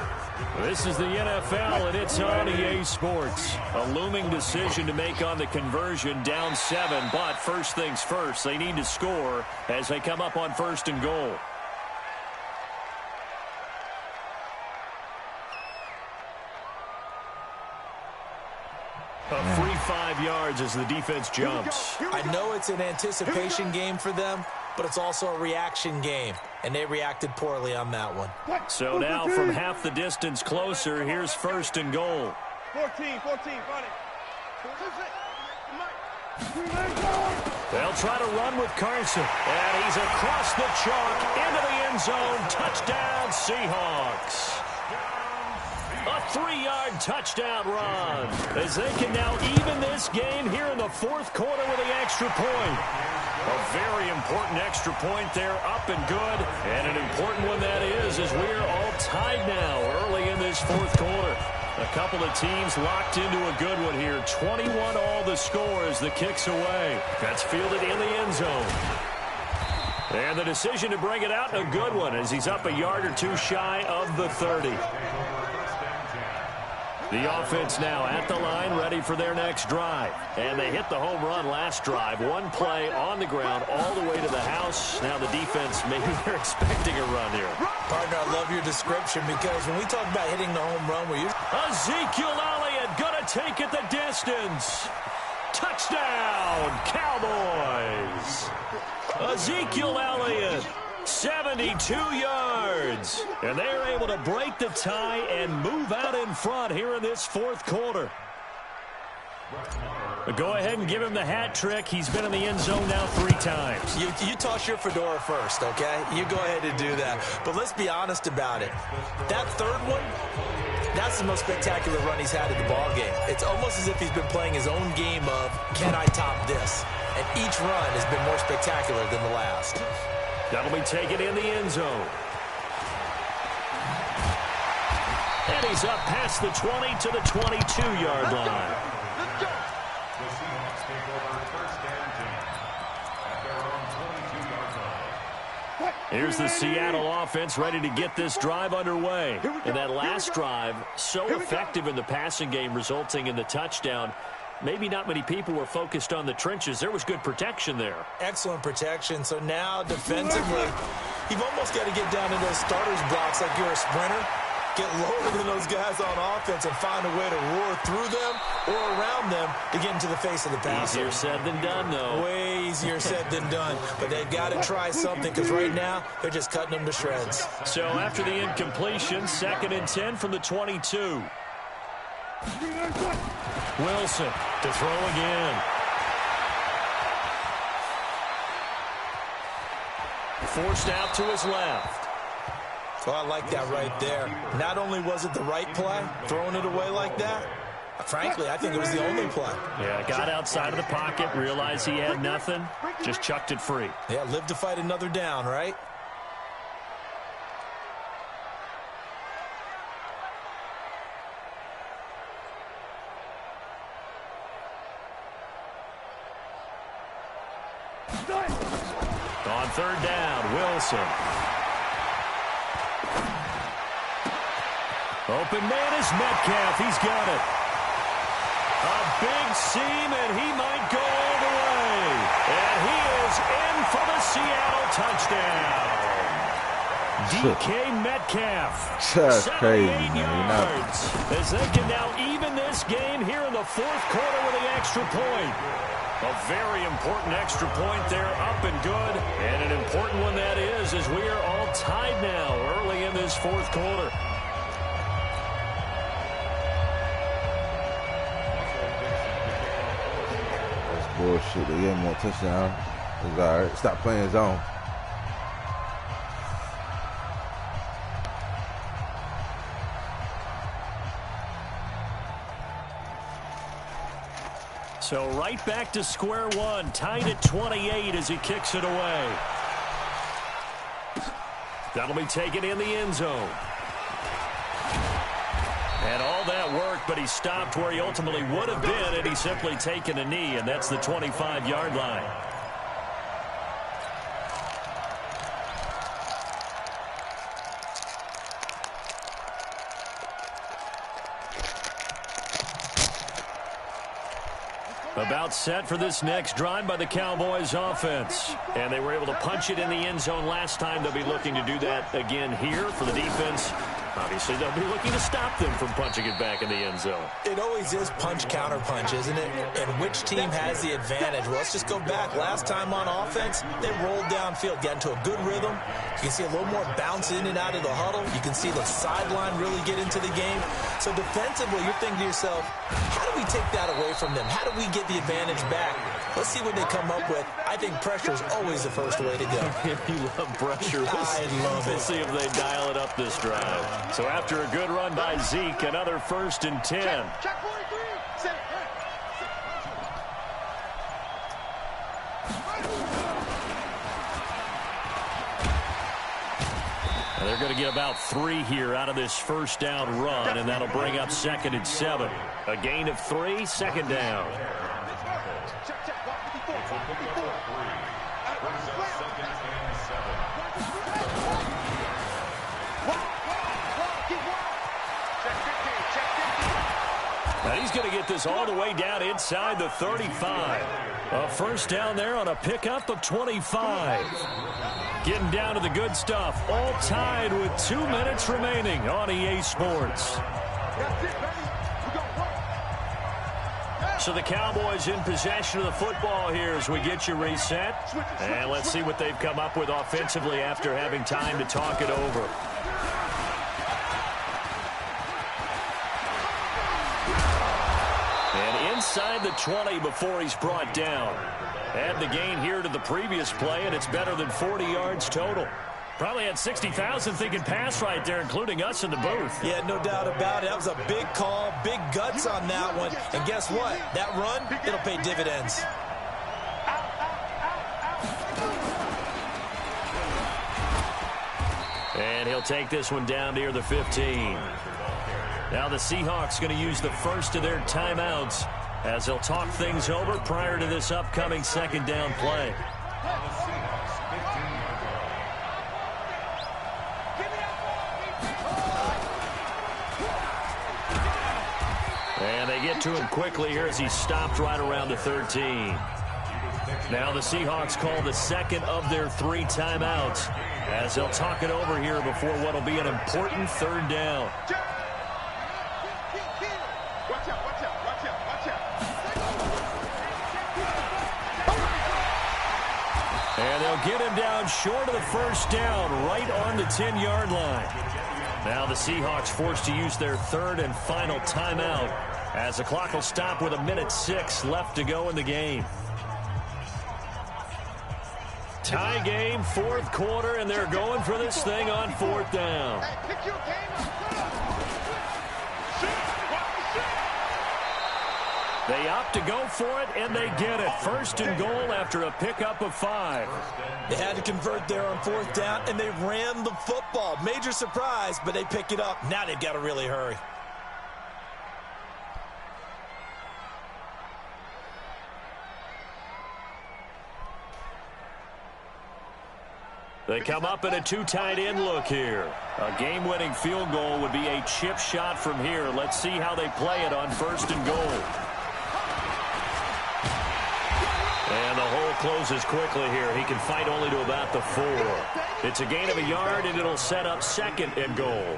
This is the NFL, and it's on EA Sports. A looming decision to make on the conversion, down 7. But first things first, they need to score as they come up on 1st and goal. A free 5 yards as the defense jumps. I know it's an anticipation game for them, but it's also a reaction game, and they reacted poorly on that one. So now from half the distance closer, here's 1st and goal. 14, run it. They'll try to run with Carson, and he's across the chalk into the end zone. Touchdown, Seahawks. A 3-yard touchdown run as they can now even this game here in the 4th quarter with the extra point. A very important extra point there, up and good. And an important one that is, as we're all tied now early in this 4th quarter. A couple of teams locked into a good one here. 21 all the score as the kick's away. That's fielded in the end zone. And the decision to bring it out, a good one, as he's up a yard or 2 shy of the 30. The offense now at the line, ready for their next drive. And they hit the home run last drive. 1 play on the ground all the way to the house. Now the defense, maybe they're expecting a run here. Partner, I love your description because when we talk about hitting the home run, Ezekiel Elliott gonna take it the distance. Touchdown, Cowboys. Ezekiel Elliott, 72 yards. And they're able to break the tie and move out in front here in this 4th quarter. Go ahead and give him the hat trick. He's been in the end zone now 3 times. You toss your fedora first, okay? You go ahead and do that. But let's be honest about it. That 3rd one, that's the most spectacular run he's had in the ballgame. It's almost as if he's been playing his own game of, can I top this? And each run has been more spectacular than the last. That'll be taken in the end zone. And he's up past the 20 to the 22-yard line. The Seahawks take over 1st and 10 at their own 22-yard line. Here's the Seattle offense ready to get this drive underway. And that last drive, so effective in the passing game, resulting in the touchdown. Maybe not many people were focused on the trenches. There was good protection there. Excellent protection. So now defensively, you've almost got to get down in those starters blocks like you're a sprinter. Get lower than those guys on offense and find a way to roar through them or around them to get into the face of the passer. Easier said than done, though. Way easier said than done. But they've got to try something because right now they're just cutting them to shreds. So after the incompletion, 2nd and 10 from the 22. Wilson to throw again. Forced out to his left. Well, I like that right there. Not only was it the right play, throwing it away like that, frankly, I think it was the only play. Yeah, got outside of the pocket, realized he had nothing, just chucked it free. Yeah, live to fight another down, right? On third down, Wilson. Open man is Metcalf. He's got it. A big seam, and he might go all the way. And he is in for the Seattle touchdown. DK Metcalf. That's crazy, 78 yards. As they can now even this game here in the fourth quarter with the extra point. A very important extra point there, up and good. And an important one that is, as we are all tied now early in this fourth quarter. That's bullshit. They gave him more touchdown. It's all right. Stop playing zone. So right back to square one, tied at 28 as he kicks it away. That'll be taken in the end zone. And all that work, but he stopped where he ultimately would have been had he simply taken a knee, and that's the 25-yard line. About set for this next drive by the Cowboys offense. And they were able to punch it in the end zone last time. They'll be looking to do that again here for the defense. Obviously, they'll be looking to stop them from punching it back in the end zone. It always is punch-counter-punch, isn't it? And which team has the advantage? Well, let's just go back. Last time on offense, they rolled downfield, got into a good rhythm. You can see a little more bounce in and out of the huddle. You can see the sideline really get into the game. So defensively, you're thinking to yourself, how do we take that away from them? How do we get the advantage back? Let's see what they come up with. I think pressure is always the first way to go. You love pressure. I love it. We'll see if they dial it up this drive. So after a good run by Zeke, another 1st and 10. Check 43. Set. And they're going to get about 3 here out of this first down run, and that'll bring up 2nd and 7. A gain of 3, 2nd down. Check. 154. Now he's going to get this all the way down inside the 35. A first down there on a pickup of 25. Getting down to the good stuff. All tied with 2 minutes remaining on EA Sports. So the Cowboys in possession of the football here as we get you reset. And let's see what they've come up with offensively after having time to talk it over. And inside the 20 before he's brought down. Add the gain here to the previous play, and it's better than 40 yards total. Probably had 60,000 thinking pass right there, including us in the booth. Yeah, no doubt about it. That was a big call, big guts on that one. And guess what? That run, it'll pay dividends. And he'll take this one down near the 15. Now the Seahawks going to use the first of their timeouts as they'll talk things over prior to this upcoming 2nd down play. And they get to him quickly here as he stopped right around the 13. Now the Seahawks call the 2nd of their 3 timeouts as they'll talk it over here before what will be an important 3rd down. Watch out. And they'll get him down short of the first down, right on the 10-yard line. Now the Seahawks forced to use their 3rd and final timeout as the clock will stop with 1:06 left to go in the game. Tie game, fourth quarter, and they're going for this thing on fourth down. They opt to go for it, and they get it. First and goal after a pickup of 5. They had to convert there on fourth down, and they ran the football. Major surprise, but they pick it up. Now they've got to really hurry. They come up in a 2 tight end look here. A game-winning field goal would be a chip shot from here. Let's see how they play it on first and goal. And the hole closes quickly here. He can fight only to about the 4. It's a gain of a yard, and it'll set up second and goal.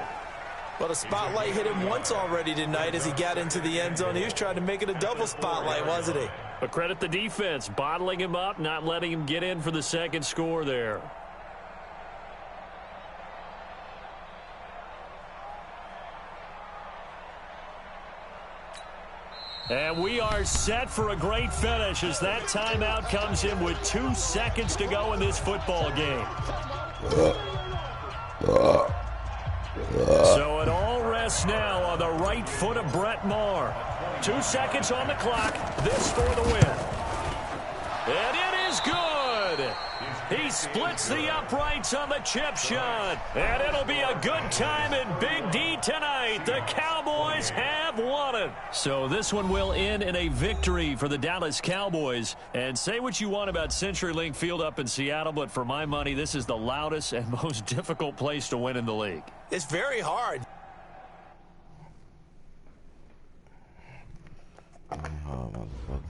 Well, the spotlight hit him once already tonight as he got into the end zone. He was trying to make it a double spotlight, wasn't he? But credit the defense, bottling him up, not letting him get in for the second score there. And we are set for a great finish as that timeout comes in with 2 seconds to go in this football game. So it all rests now on the right foot of Brett Maher. 2 seconds on the clock. This for the win. And it is good. He splits the uprights on the chip shot. And it'll be a good time in Big D tonight. The Cowboys have won it. So this one will end in a victory for the Dallas Cowboys. And say what you want about CenturyLink Field up in Seattle, but for my money, this is the loudest and most difficult place to win in the league. It's very hard. Motherfucker.